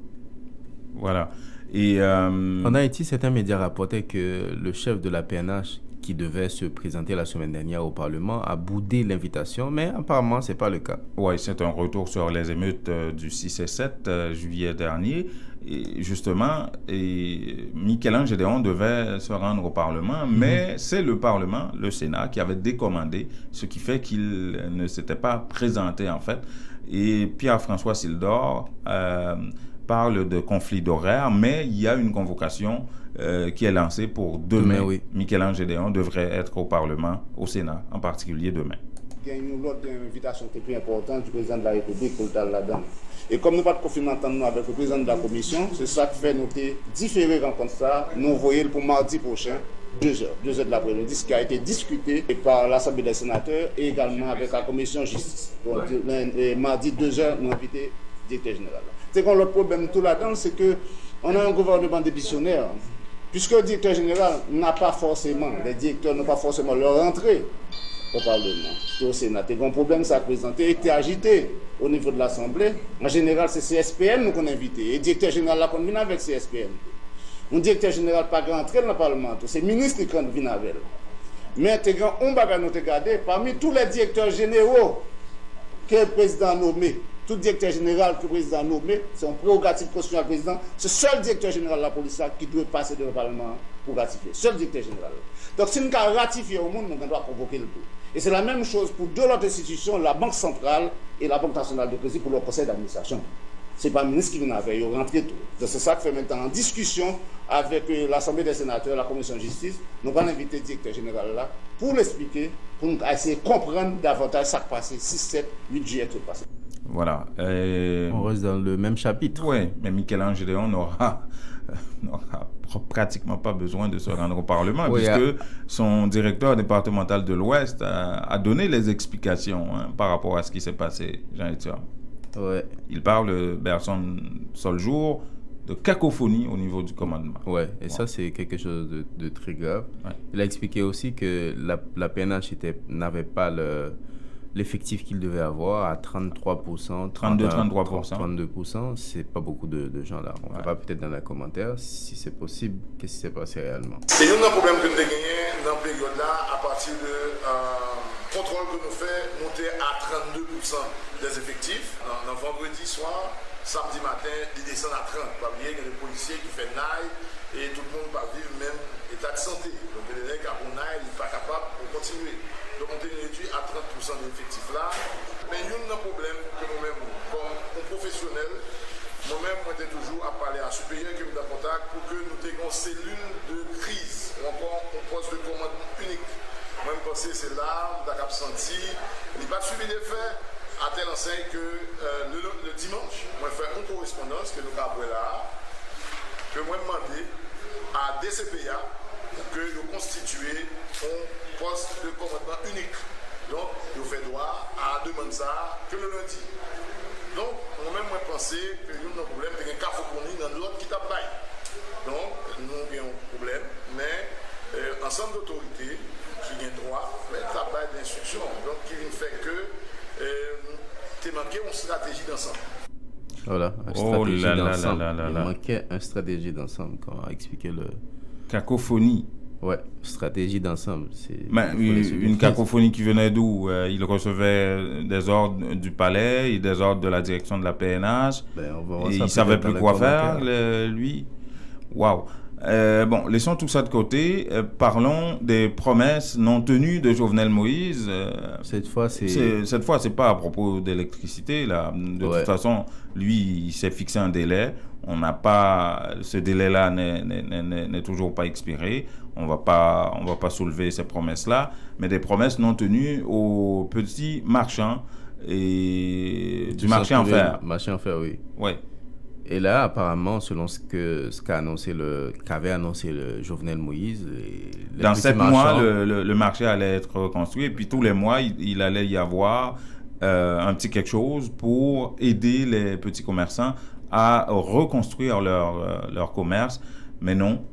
Voilà. Et en Haïti, certains médias rapportaient que le chef de la PNH, qui devait se présenter la semaine dernière au Parlement, a boudé l'invitation, mais apparemment, ce n'est pas le cas. Oui, c'est un retour sur les émeutes du 6 et 7 juillet dernier. Et justement, Michel-Ange Gédéon devait se rendre au Parlement, mais c'est le Parlement, le Sénat, qui avait décommandé, ce qui fait qu'il ne s'était pas présenté en fait. Et Pierre-François Sildor parle de conflit d'horaire, mais il y a une convocation qui est lancée pour demain. Oui. Michel-Ange Gédéon devrait être au Parlement, au Sénat, en particulier demain. Il y a une autre invitation qui est plus importante du président de la République pour le là-dedans. Et comme nous n'avons pas de confinement avec le président de la commission, c'est ça qui fait noter différents rencontres ça. Nous voyons pour mardi prochain, 2h de l'après-midi, ce qui a été discuté par l'Assemblée des sénateurs et également avec la commission justice. Donc, mardi 2h, nous invité le directeur général. C'est qu'on l'autre problème tout là-dedans, c'est qu'on a un gouvernement démissionnaire. Puisque le directeur général n'a pas forcément, les directeurs n'ont pas forcément leur entrée au Parlement, au Sénat. Et un problème, ça a présenté, été agité au niveau de l'Assemblée. En général, c'est CSPN nous qu'on a invité. Et le directeur général là qu'on vient avec CSPN. Un directeur général pas grand entrée dans le Parlement, c'est le ministre qui vient avec. Mais on va nous regarder parmi tous les directeurs généraux que le président a nommé. Tout directeur général que le président a nommé, c'est un prérogative constitutionnel du président. C'est le seul directeur général de la police qui doit passer devant le Parlement pour ratifier. Seul directeur général. Donc si nous avons ratifié au monde, nous devons convoquer le tout. Et c'est la même chose pour deux autres institutions, la Banque centrale et la Banque nationale de crédit pour le conseil d'administration. Ce n'est pas le ministre qui vient avec, il rentre tout. Donc c'est ça qui fait maintenant en discussion avec l'Assemblée des sénateurs, la commission de justice. Nous allons inviter le directeur général là pour l'expliquer, pour essayer de comprendre davantage ce qui est passé 6, 7, 8 juillet tout passé. Voilà. On reste dans le même chapitre. Oui, mais Michel-Ange Gédéon n'aura pratiquement pas besoin de se rendre au Parlement, puisque son directeur départemental de l'Ouest a donné les explications par rapport à ce qui s'est passé, Jean-Étienne. Ouais. Il parle, Berson Soljour, de cacophonie au niveau du commandement. Ouais, et ça, c'est quelque chose de très grave. Ouais. Il a expliqué aussi que la PNH n'avait pas l'effectif qu'il devait avoir à 33%, 32%, c'est pas beaucoup de gens là. On ne va pas peut-être dans les commentaires, si c'est possible, qu'est-ce qui s'est passé réellement. C'est un problème que nous avons gagné dans cette période-là à partir de contrôle que nous faisons monter à 32% des effectifs. Dans vendredi soir, samedi matin, ils descendent à 30. Pas oublier qu'il y a des policiers qui font naï et tout le monde va vivre même état de santé. Donc les gens qui ont naï, ils ne sont pas capables de continuer. Donc on est réduit à 30% de l'effectif là. Mais il y a un problème que nous-mêmes, comme professionnels, moi-même, moi j'étais toujours à parler à supérieur qui me donne contact pour que nous ayons une cellule de crise ou encore un poste de commandement unique. Moi, je pense que c'est là, on a senti, il n'y a pas de suivi des faits, à telle enseigne que le dimanche, moi je fais une correspondance que nous avons là, que moi je demandé à DCPA pour que nous constituions un poste de commandement unique. Donc, nous faisons droit à demander ça que le lundi. Donc, moi-même, moi pensais que nous avons un problème, il y a un cafophonie dans l'autre qui tape. Donc, nous avons un problème, mais ensemble d'autorités qui ont droit, mais tape d'instruction. Donc, qui fait que tu manqué une stratégie d'ensemble. Voilà, une stratégie d'ensemble. Il manquait une stratégie d'ensemble, comment expliquer le... Cacophonie. Ouais, stratégie d'ensemble. Une cacophonie qui venait d'où? Il recevait des ordres du palais et des ordres de la direction de la PNH. Et il ne savait plus quoi faire, lui. Waouh! Bon, laissons tout ça de côté. Parlons des promesses non tenues de Jovenel Moïse. Cette fois, c'est pas à propos d'électricité. Là. De toute façon, lui, il s'est fixé un délai. On n'a pas, ce délai-là n'est toujours pas expiré. On va pas soulever ces promesses-là, mais des promesses non tenues aux petits marchands et du marché en fer. Marché en fer, oui. Ouais. Et là, apparemment, selon qu'avait annoncé le Jovenel Moïse, dans 7 mois, le marché allait être reconstruit. Et puis tous les mois, il allait y avoir un petit quelque chose pour aider les petits commerçants à reconstruire leur commerce. Mais non,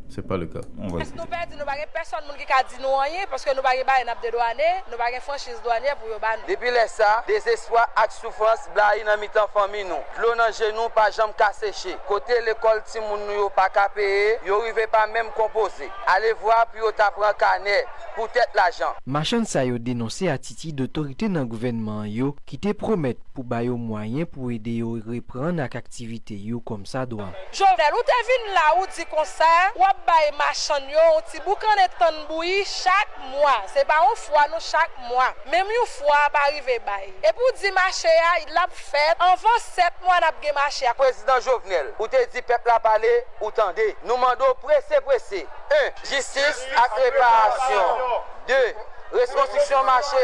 C'est pas le cas. Nous perdons, nous n'avons personne qui a dit nous rien parce que nous n'avons pas de douanier, nous n'avons pas franchise douanière pour nous. Depuis ça, désespoir et souffrance, blaye dans mi-temps famille nous. L'eau dans genou, pas jambe qu'à sécher. Côté l'école, si moun nou pas qu'à payer, yo rive pas même composer. Allez voir puis yo t'apprend canet pour tête l'argent. Machan sa yo dénoncé attitude d'autorité dans gouvernement yo qui te promettent pour ba yo moyen pour aider yo reprendre ak activité yo comme ça doit. Jovenel, ou te vin là ou dit comme ça, ou baye machan yo, on ti boucan de ton bouilli chaque mois. C'est pas une fois nous chaque mois. Même une fois pas arriver baye. Et pour dire marché il l'a fait avant 7 mois n'a pas marché. Président Jovenel, ou te dit peuple a parlé ou tendez. Nous mandons pressé. 1. Justice et réparation. 2. Reconstruction marché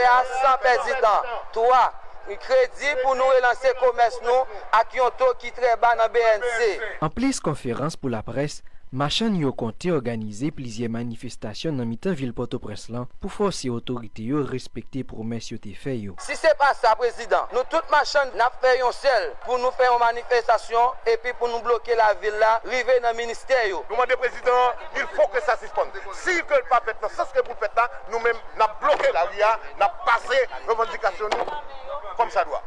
sans perdre de temps. 3. Crédit pour nous relancer commerce nous à qui on taux qui très bas dans BNC. En plus conférence pour la presse, Machan yo compté organiser plusieurs manifestations dans mi-temps ville Port-au-Prince pour forcer autorités yo respecter promesses yo te fait yo. Si c'est pas ça président, nous toutes Machan n'a fait un seul pour nous faire une manifestation et puis pour nous bloquer la ville là, river dans ministère yo. Nous demandons président, il faut que ça suspende. Si que le pas fait dans sens que pour faire là, nous même n'a bloqué la RIA, n'a passé revendication comme ça doit.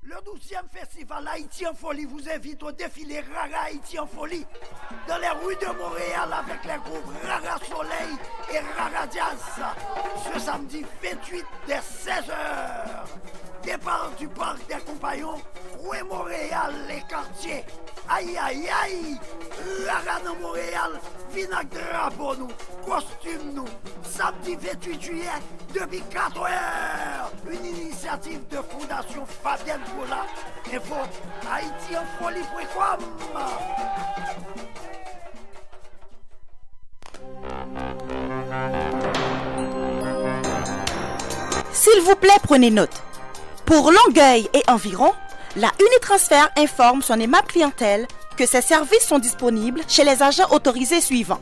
Le 12e festival Haïti en folie vous invite au défilé Rara Haïti en folie dans les rues de Montréal avec les groupes Rara Soleil et Rara Jazz ce samedi 28 dès 16h. Départ du parc des Compagnons, rue Montréal, les quartiers. Aïe aïe aïe, Rara dans Montréal, vinac drapeau nous, costume nous. Samedi 28 juillet, depuis 4h. Une initiative de Fondation Fabienne Poula. Info haïtienfolie.com. S'il vous plaît, prenez note. Pour Longueuil et environ, la Unitransfert informe son aimable clientèle que ses services sont disponibles chez les agents autorisés suivants.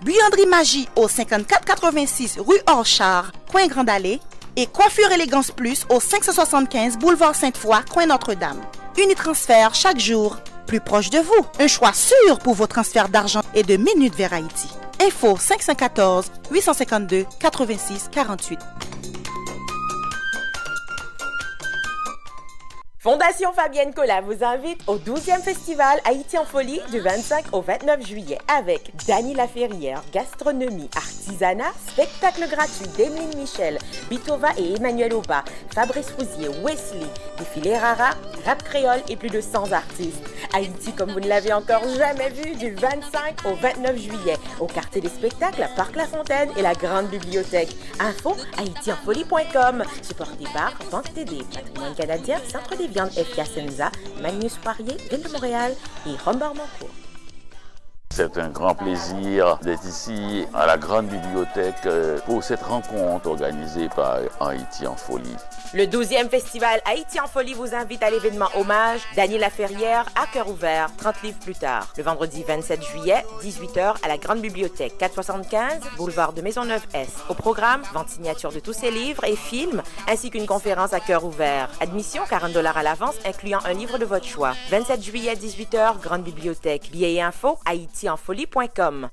Buanderie Magie au 5486 rue Orchard, coin Grande Allée, et Coiffure Élégance Plus au 575 boulevard Sainte-Foy, coin Notre-Dame. Unitransfert chaque jour, plus proche de vous. Un choix sûr pour vos transferts d'argent et de minutes vers Haïti. Info 514 852 86 48. Fondation Fabienne Cola vous invite au 12e festival Haïti en folie du 25 au 29 juillet avec Dany Laferrière, gastronomie, artisanat, spectacle gratuit d'Emeline Michel, Bitova et Emmanuel Oba, Fabrice Rousier, Wesley, défilé Rara, rap créole et plus de 100 artistes. Haïti comme vous ne l'avez encore jamais vu du 25 au 29 juillet au quartier des spectacles, Parc La Fontaine et la Grande Bibliothèque. Info haïtienfolie.com, supporté par Banque TD, Patrimoine canadien, Centre des viandes F.K. Senza, Magnus Poirier, Ville de Montréal et Rombar-Moncourt. C'est un grand plaisir d'être ici à la Grande Bibliothèque pour cette rencontre organisée par Haïti en folie. Le 12e festival Haïti en folie vous invite à l'événement hommage Dany Laferrière à cœur ouvert 30 livres plus tard. Le vendredi 27 juillet, 18h à la Grande Bibliothèque, 475 boulevard de Maisonneuve-Est. Au programme, vente signature de tous ses livres et films ainsi qu'une conférence à cœur ouvert. Admission $40 à l'avance incluant un livre de votre choix. 27 juillet, 18h, Grande Bibliothèque. Billets et infos, haïtienfolie.com.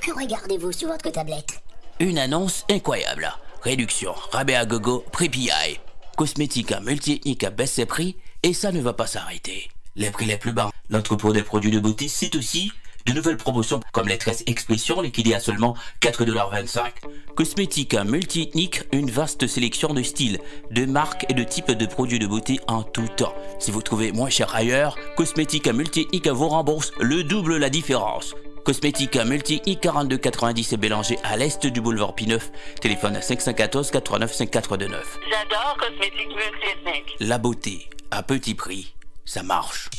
Que regardez-vous sur votre tablette? Une annonce incroyable. Réduction, rabais à gogo, prix PI. Cosmética multi-ethnique à baisse ses prix et ça ne va pas s'arrêter. Les prix les plus bas. L'entrepôt des produits de beauté cite aussi de nouvelles promotions comme les tresses expression liquidées à seulement $4,25. Cosmética multi-ethnique, une vaste sélection de styles, de marques et de types de produits de beauté en tout temps. Si vous trouvez moins cher ailleurs, Cosmética multi-ethnique vous rembourse le double la différence. Cosmética multi-ethnique 4290 et Bélanger à l'est du boulevard P9. Téléphone 514 89 5429. J'adore Cosmétique multi-ethnique. La beauté à petit prix, ça marche.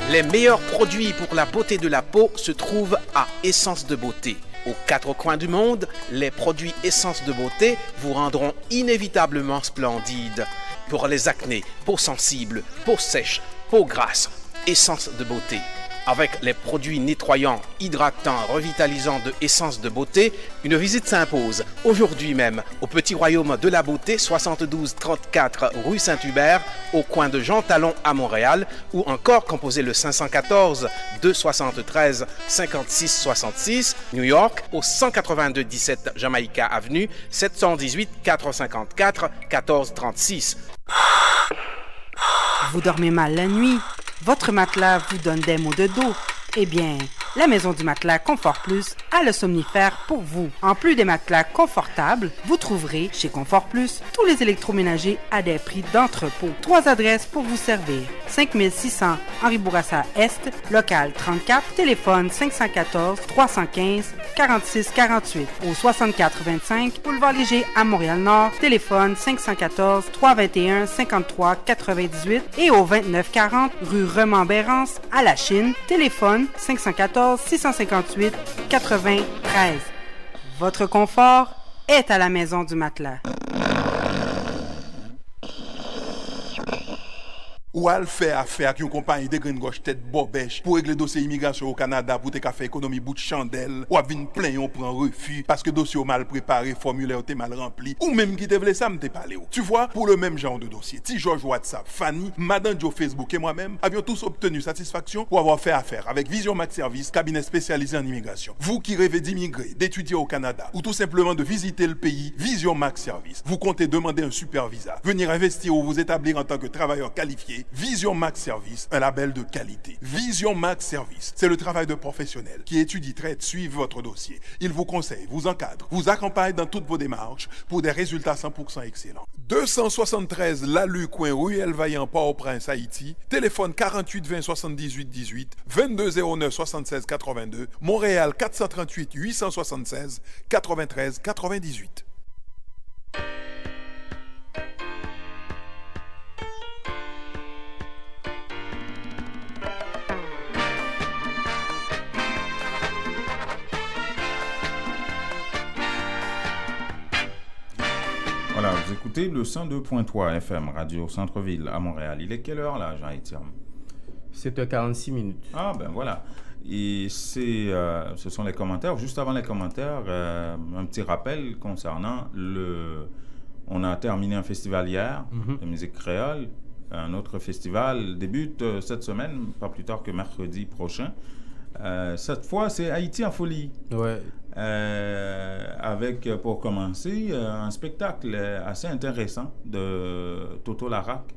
Les meilleurs produits pour la beauté de la peau se trouvent à Essence de Beauté. Aux quatre coins du monde, les produits Essence de Beauté vous rendront inévitablement splendide. Pour les acnés, peau sensible, peau sèche, peau grasse, Essence de Beauté. Avec les produits nettoyants, hydratants, revitalisants de Essence de Beauté, une visite s'impose aujourd'hui même au Petit Royaume de la Beauté, 7234 rue Saint-Hubert, au coin de Jean Talon à Montréal, ou encore composez le 514 273 56 66, New York, au 182 17 Jamaica Avenue, 718 454 14 36. Vous dormez mal la nuit? Votre matelas vous donne des maux de dos? Eh bien, la Maison du Matelas Confort Plus a le somnifère pour vous. En plus des matelas confortables, vous trouverez chez Confort Plus tous les électroménagers à des prix d'entrepôt. 3 adresses pour vous servir. 5600 Henri Bourassa Est, local 34, téléphone 514 315 46 48. Au 6425 Boulevard Léger à Montréal-Nord, téléphone 514 321 53 98 et au 2940 rue Remembérance à La Chine, téléphone 514 658 93. Votre confort est à la Maison du Matelas. Ou al fait affaire avec une compagnie de green gauche tête bobèche pour régler dossier immigration au Canada pour te faire économie bout de chandelle ou vinn plein on prend refus parce que dossier mal préparé, formulaire t'es mal rempli ou même qui te voulait ça me te parler. Tu vois, pour le même genre de dossier, Ti George WhatsApp, Fanny, Madame Joe Facebook et moi-même avions tous obtenu satisfaction pour avoir fait affaire avec Vision Max Service, cabinet spécialisé en immigration. Vous qui rêvez d'immigrer, d'étudier au Canada ou tout simplement de visiter le pays, Vision Max Service. Vous comptez demander un super visa, venir investir ou vous établir en tant que travailleur qualifié. Vision Max Service, un label de qualité. Vision Max Service, c'est le travail de professionnels qui étudient, traitent, suivent votre dossier. Ils vous conseillent, vous encadrent, vous accompagnent dans toutes vos démarches pour des résultats 100% excellents. 273 Lalu, coin Ruelle Vaillant, Port-au-Prince, Haïti. Téléphone 48 20 78 18, 22 09 76 82. Montréal 438 876 93 98. Voilà, vous écoutez le 102.3 FM, Radio Centre-Ville à Montréal. Il est quelle heure là, Jean-Étienne? 7h46 minutes. Ah ben voilà. Et ce sont les commentaires. Juste avant les commentaires, un petit rappel concernant on a terminé un festival hier, de musique créole. Un autre festival débute cette semaine, pas plus tard que mercredi prochain. Cette fois, c'est Haïti en folie. Ouais. Avec, pour commencer, un spectacle assez intéressant de Toto Larac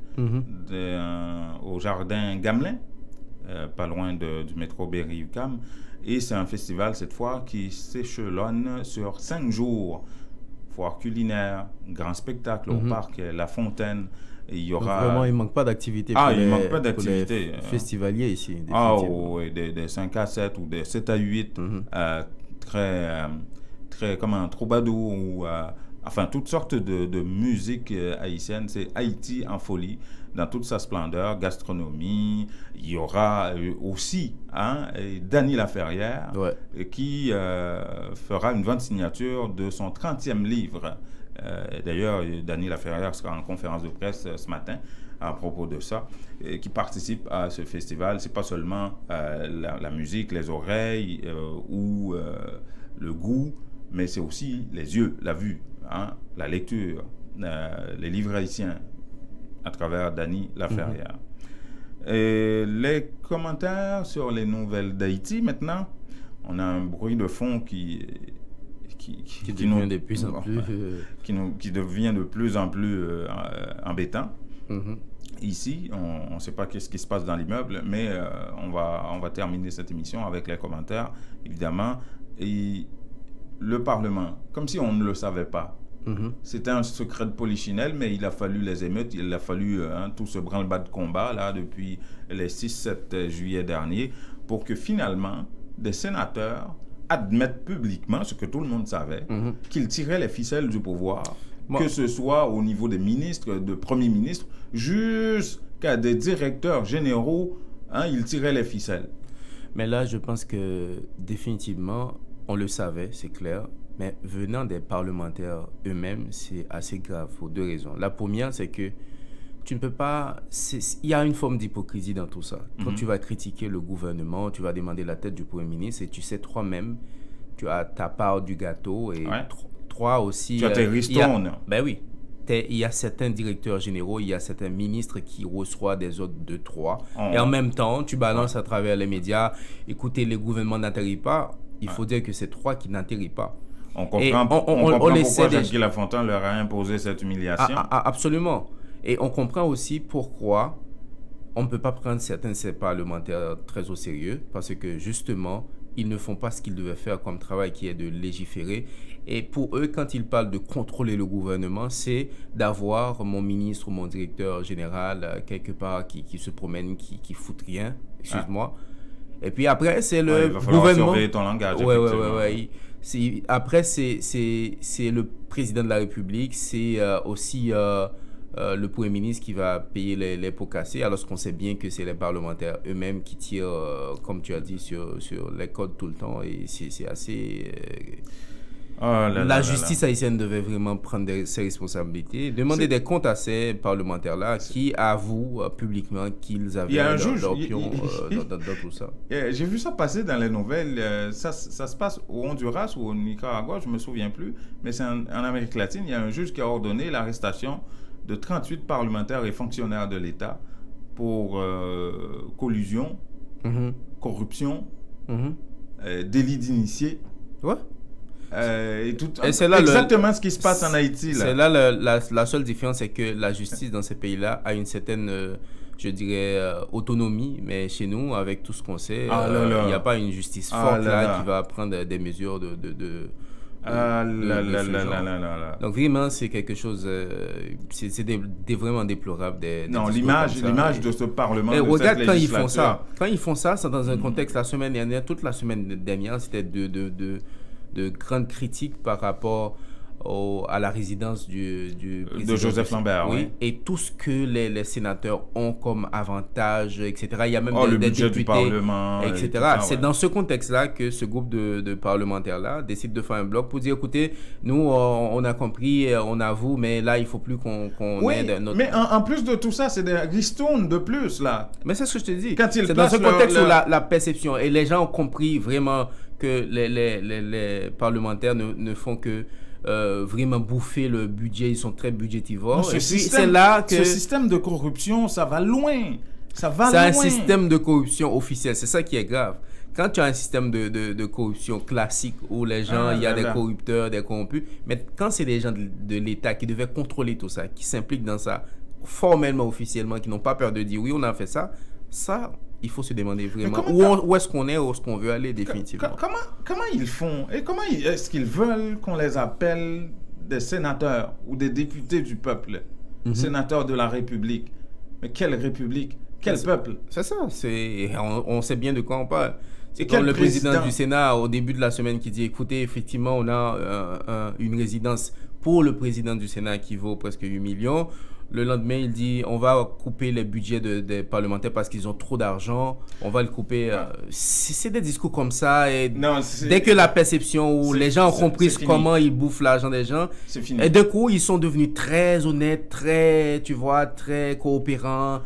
au Jardin Gamelin, pas loin du métro Berry-UQAM. Et c'est un festival, cette fois, qui s'échelonne sur 5 jours. Foire culinaire, grand spectacle au parc La Fontaine. Il y aura... Donc vraiment, il ne manque pas d'activité pour les festivaliers ici. Ah oui, des 5 à 7 ou des 7 à 8, très comme un troubadour ou enfin toutes sortes de musique haïtienne. C'est Haïti en folie dans toute sa splendeur, gastronomie. Il y aura aussi Dany Laferrière qui fera une vente signature de son 30e livre. D'ailleurs, Dany Laferrière sera en conférence de presse ce matin à propos de ça, qui participe à ce festival. C'est pas seulement la musique, les oreilles ou le goût, mais c'est aussi les yeux, la vue, la lecture, les livres haïtiens à travers Dany Laferrière. Et les commentaires sur les nouvelles d'Haïti, maintenant, on a un bruit de fond qui devient de plus en plus qui devient de plus en plus embêtant. Ici, on ne sait pas qu'est-ce qui se passe dans l'immeuble, mais on va terminer cette émission avec les commentaires, évidemment. Et le Parlement, comme si on ne le savait pas. C'était un secret de polichinelle, mais il a fallu les émeutes, il a fallu tout ce branle-bas de combat là depuis les 6-7 juillet dernier pour que finalement des sénateurs admettent publiquement, ce que tout le monde savait, qu'ils tiraient les ficelles du pouvoir, que ce soit au niveau des ministres, de premiers ministres, jusqu'à des directeurs généraux, ils tiraient les ficelles. Mais là, je pense que définitivement, on le savait, c'est clair, mais venant des parlementaires eux-mêmes, c'est assez grave pour 2 raisons. La première, c'est que tu ne peux pas... Il y a une forme d'hypocrisie dans tout ça. Quand Mhm. tu vas critiquer le gouvernement, tu vas demander la tête du Premier ministre et tu sais toi-même, tu as ta part du gâteau et toi aussi... Tu as tes ristournes. Ben oui. Il y a certains directeurs généraux, il y a certains ministres qui reçoivent des ordres de 3. Oh. Et en même temps, tu balances à travers les médias, écoutez, le gouvernement n'atterrit pas. Il faut dire que c'est 3 qui n'atterrit pas. On comprend, pourquoi Jacques Lafontaine leur a imposé cette humiliation. Absolument. Et on comprend aussi pourquoi on ne peut pas prendre certains de ces parlementaires très au sérieux, parce que justement, ils ne font pas ce qu'ils devaient faire comme travail, qui est de légiférer. Et pour eux, quand ils parlent de contrôler le gouvernement, c'est d'avoir mon ministre ou mon directeur général quelque part qui se promène, qui fout rien, excuse-moi. Et puis après, c'est le il va falloir gouvernement. surveiller ton langage, Ouais. Après, c'est le président de la République, c'est aussi le Premier ministre qui va payer les pots cassés, alors qu'on sait bien que c'est les parlementaires eux-mêmes qui tirent, comme tu as dit, sur les codes tout le temps. Et c'est assez... la justice haïtienne devait vraiment prendre ses responsabilités, demander des comptes à ces parlementaires-là qui avouent publiquement qu'ils avaient leur pion dans tout ça. J'ai vu ça passer dans les nouvelles. Ça se passe au Honduras ou au Nicaragua, je ne me souviens plus, mais c'est en Amérique latine. Il y a un juge qui a ordonné l'arrestation de 38 parlementaires et fonctionnaires de l'État pour collusion, corruption, délit d'initié. Ouais. Et c'est là exactement ce qui se passe en Haïti. C'est là la seule différence, c'est que la justice dans ces pays-là a une certaine, je dirais, autonomie, mais chez nous, avec tout ce qu'on sait, il n'y a pas une justice forte qui va prendre des mesures de Donc vraiment, c'est quelque chose, c'est vraiment déplorable. L'image de ce Parlement. Et regarde quand ils font ça. Quand ils font ça, c'est dans un contexte, la semaine dernière, toute la semaine dernière, c'était de grandes critiques par rapport à la résidence du président de Joseph Lambert. Oui. Et tout ce que les sénateurs ont comme avantage, etc. Il y a même le des budget députés, du Parlement, etc. C'est dans ce contexte-là que ce groupe de parlementaires-là décide de faire un bloc pour dire, écoutez, nous, on a compris, on avoue, mais là, il ne faut plus qu'on aide notre... Mais en plus de tout ça, c'est des ristournes de plus, là. Mais c'est ce que je te dis. C'est dans ce contexte où la perception, et les gens ont compris vraiment que les parlementaires ne font que vraiment bouffer le budget, ils sont très budgétivores. Ce système de corruption, ça va loin. C'est un système de corruption officiel, c'est ça qui est grave. Quand tu as un système de corruption classique où les gens, il y a des corrupteurs, des corrompus, mais quand c'est des gens de l'État qui devaient contrôler tout ça, qui s'impliquent dans ça formellement, officiellement, qui n'ont pas peur de dire oui, on a fait ça, il faut se demander vraiment où est-ce qu'on est, où est-ce qu'on veut aller définitivement. Comment ils font et comment est-ce qu'ils veulent qu'on les appelle des sénateurs ou des députés du peuple, sénateurs de la République? Mais quelle République? Quel peuple? C'est ça, on sait bien de quoi on parle. C'est comme le président du Sénat au début de la semaine qui dit, écoutez, effectivement, on a une résidence pour le président du Sénat qui vaut presque 8 millions. Le lendemain, il dit, on va couper les budgets des parlementaires parce qu'ils ont trop d'argent. On va le couper. C'est des discours comme ça. Et dès que la perception où les gens ont compris comment ils bouffent l'argent des gens, et d'un coup, ils sont devenus très honnêtes, très coopérants,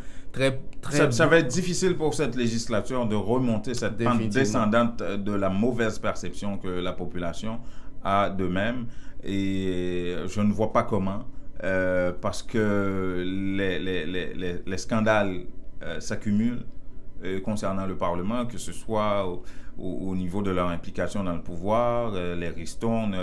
Ça va être difficile pour cette législature de remonter cette pente descendante de la mauvaise perception que la population a d'eux-mêmes. Et je ne vois pas comment. Parce que les scandales s'accumulent concernant le Parlement, que ce soit au niveau de leur implication dans le pouvoir, les ristournes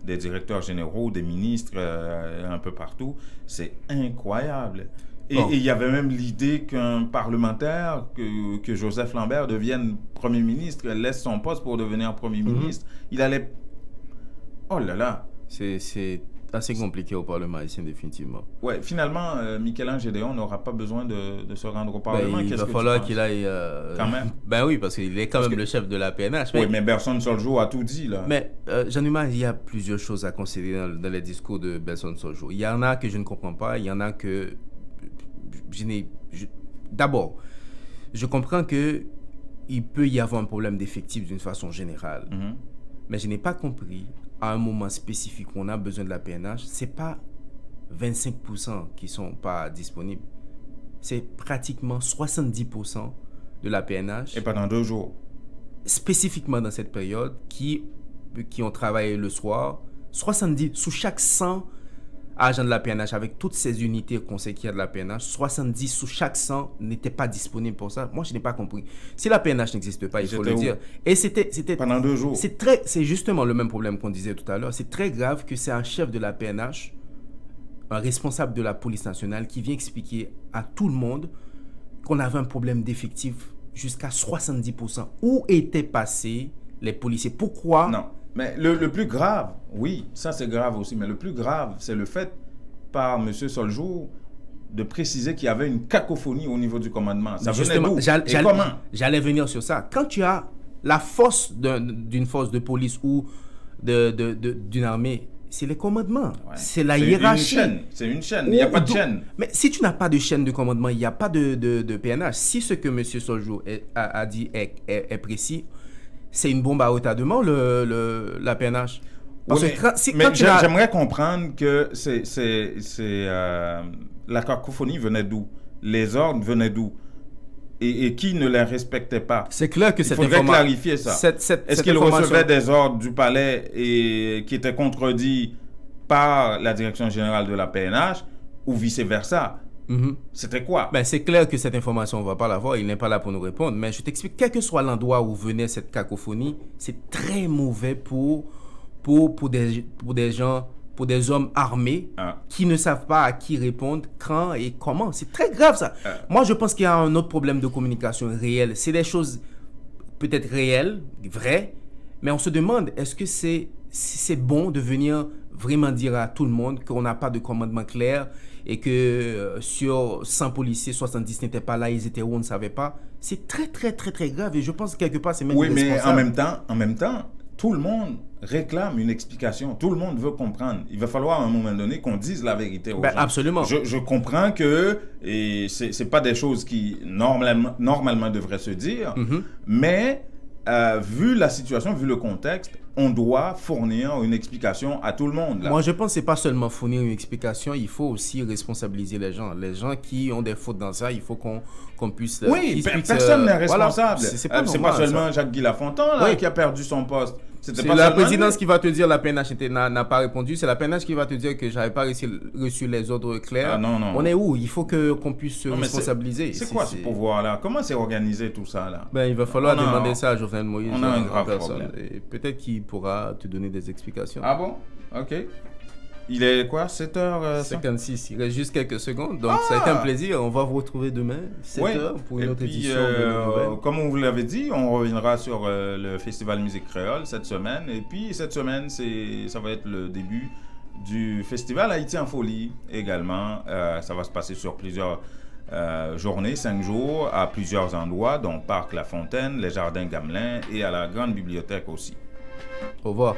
des directeurs généraux, des ministres, un peu partout. C'est incroyable. Et il y avait même l'idée qu'un parlementaire, que Joseph Lambert devienne Premier ministre, laisse son poste pour devenir Premier ministre. Il allait... Oh là là! C'est assez compliqué au Parlement haïtien, définitivement. Ouais, finalement, Michel-Ange Gédéon n'aura pas besoin de se rendre au Parlement. Il va falloir qu'il aille... Quand même. Ben oui, parce qu'il est quand même le chef de la PNH. Oui, mais Belson Soljo a tout dit, là. Mais, Jean-Numa, il y a plusieurs choses à considérer dans les discours de Belson Soljo. Il y en a que je ne comprends pas, il y en a que D'abord, je comprends que il peut y avoir un problème d'effectif d'une façon générale. Mais je n'ai pas compris, à un moment spécifique où on a besoin de la PNH, c'est pas 25% qui ne sont pas disponibles. C'est pratiquement 70% de la PNH. Et pendant 2 jours. Spécifiquement dans cette période, qui ont travaillé le soir, 70 sous chaque 100 agents de la PNH, avec toutes ces unités qu'on sait qu'il y a de la PNH, 70 sous chaque 100 n'étaient pas disponibles pour ça. Moi, je n'ai pas compris. Si la PNH n'existe pas, il faut le dire. Et c'était pendant 2 jours. C'est justement le même problème qu'on disait tout à l'heure. C'est très grave que c'est un chef de la PNH, un responsable de la police nationale, qui vient expliquer à tout le monde qu'on avait un problème d'effectifs jusqu'à 70%. Où étaient passés les policiers? Pourquoi? Non. Mais le plus grave, oui, ça c'est grave aussi, mais le plus grave, c'est le fait par M. Soljour de préciser qu'il y avait une cacophonie au niveau du commandement. Ça venait d'où? Et comment? J'allais venir sur ça. Quand tu as la force d'une force de police ou d'une armée, c'est les commandements, c'est la hiérarchie. C'est une chaîne, il n'y a pas de chaîne. Mais si tu n'as pas de chaîne de commandement, il n'y a pas de PNH. Si ce que M. Soljour a dit est précis, c'est une bombe à retardement, la PNH. Parce que j'aimerais comprendre que la cacophonie venait d'où? Les ordres venaient d'où? Et qui ne les respectait pas? C'est clair que il faudrait clarifier ça. Est-ce qu'il recevait des ordres du palais et qui étaient contredits par la direction générale de la PNH ou vice-versa? C'était quoi? C'est clair que cette information, on ne va pas l'avoir, il n'est pas là pour nous répondre, mais je t'explique, quel que soit l'endroit où venait cette cacophonie, c'est très mauvais pour des gens, pour des hommes armés qui ne savent pas à qui répondre, quand et comment. C'est très grave ça. Moi, je pense qu'il y a un autre problème de communication réel. C'est des choses peut-être réelles, vraies, mais on se demande, est-ce que c'est bon de venir vraiment dire à tout le monde qu'on n'a pas de commandement clair et que sur 100 policiers, 70 n'étaient pas là, ils étaient où, on ne savait pas. C'est très, très, très, très grave et je pense que quelque part, c'est même irresponsable. Oui, mais en même temps, tout le monde réclame une explication. Tout le monde veut comprendre. Il va falloir à un moment donné qu'on dise la vérité aux gens. Absolument. Je comprends que ce n'est pas des choses qui normalement devraient se dire, mais vu la situation, vu le contexte, on doit fournir une explication à tout le monde. Là. Moi, je pense que ce n'est pas seulement fournir une explication, il faut aussi responsabiliser les gens. Les gens qui ont des fautes dans ça, il faut qu'on puisse... Oui, personne n'est responsable. Voilà, c'est pas seulement Jacques-Guy Lafontaine qui a perdu son poste. C'est la présidence qui va te dire la PNH n'a pas répondu. C'est la PNH qui va te dire que je n'avais pas reçu les ordres clairs. Non. On est où? Il faut qu'on puisse se responsabiliser. C'est quoi ce pouvoir-là? Comment c'est organisé tout ça là? Il va falloir demander ça à Jovenel Moïse. On a un grave problème. Et peut-être qu'il pourra te donner des explications. Ah bon? Ok. Il est quoi? 7h56. Il reste juste quelques secondes. Donc ça a été un plaisir. On va vous retrouver demain, 7h, pour une autre édition de Nouvelles. Comme on vous l'avait dit, on reviendra sur le Festival Musique Créole cette semaine. Et puis cette semaine, ça va être le début du Festival Haïti en Folie également. Ça va se passer sur plusieurs journées, 5 jours, à plusieurs endroits, dont Parc La Fontaine, les Jardins Gamelin et à la Grande Bibliothèque aussi. Au revoir.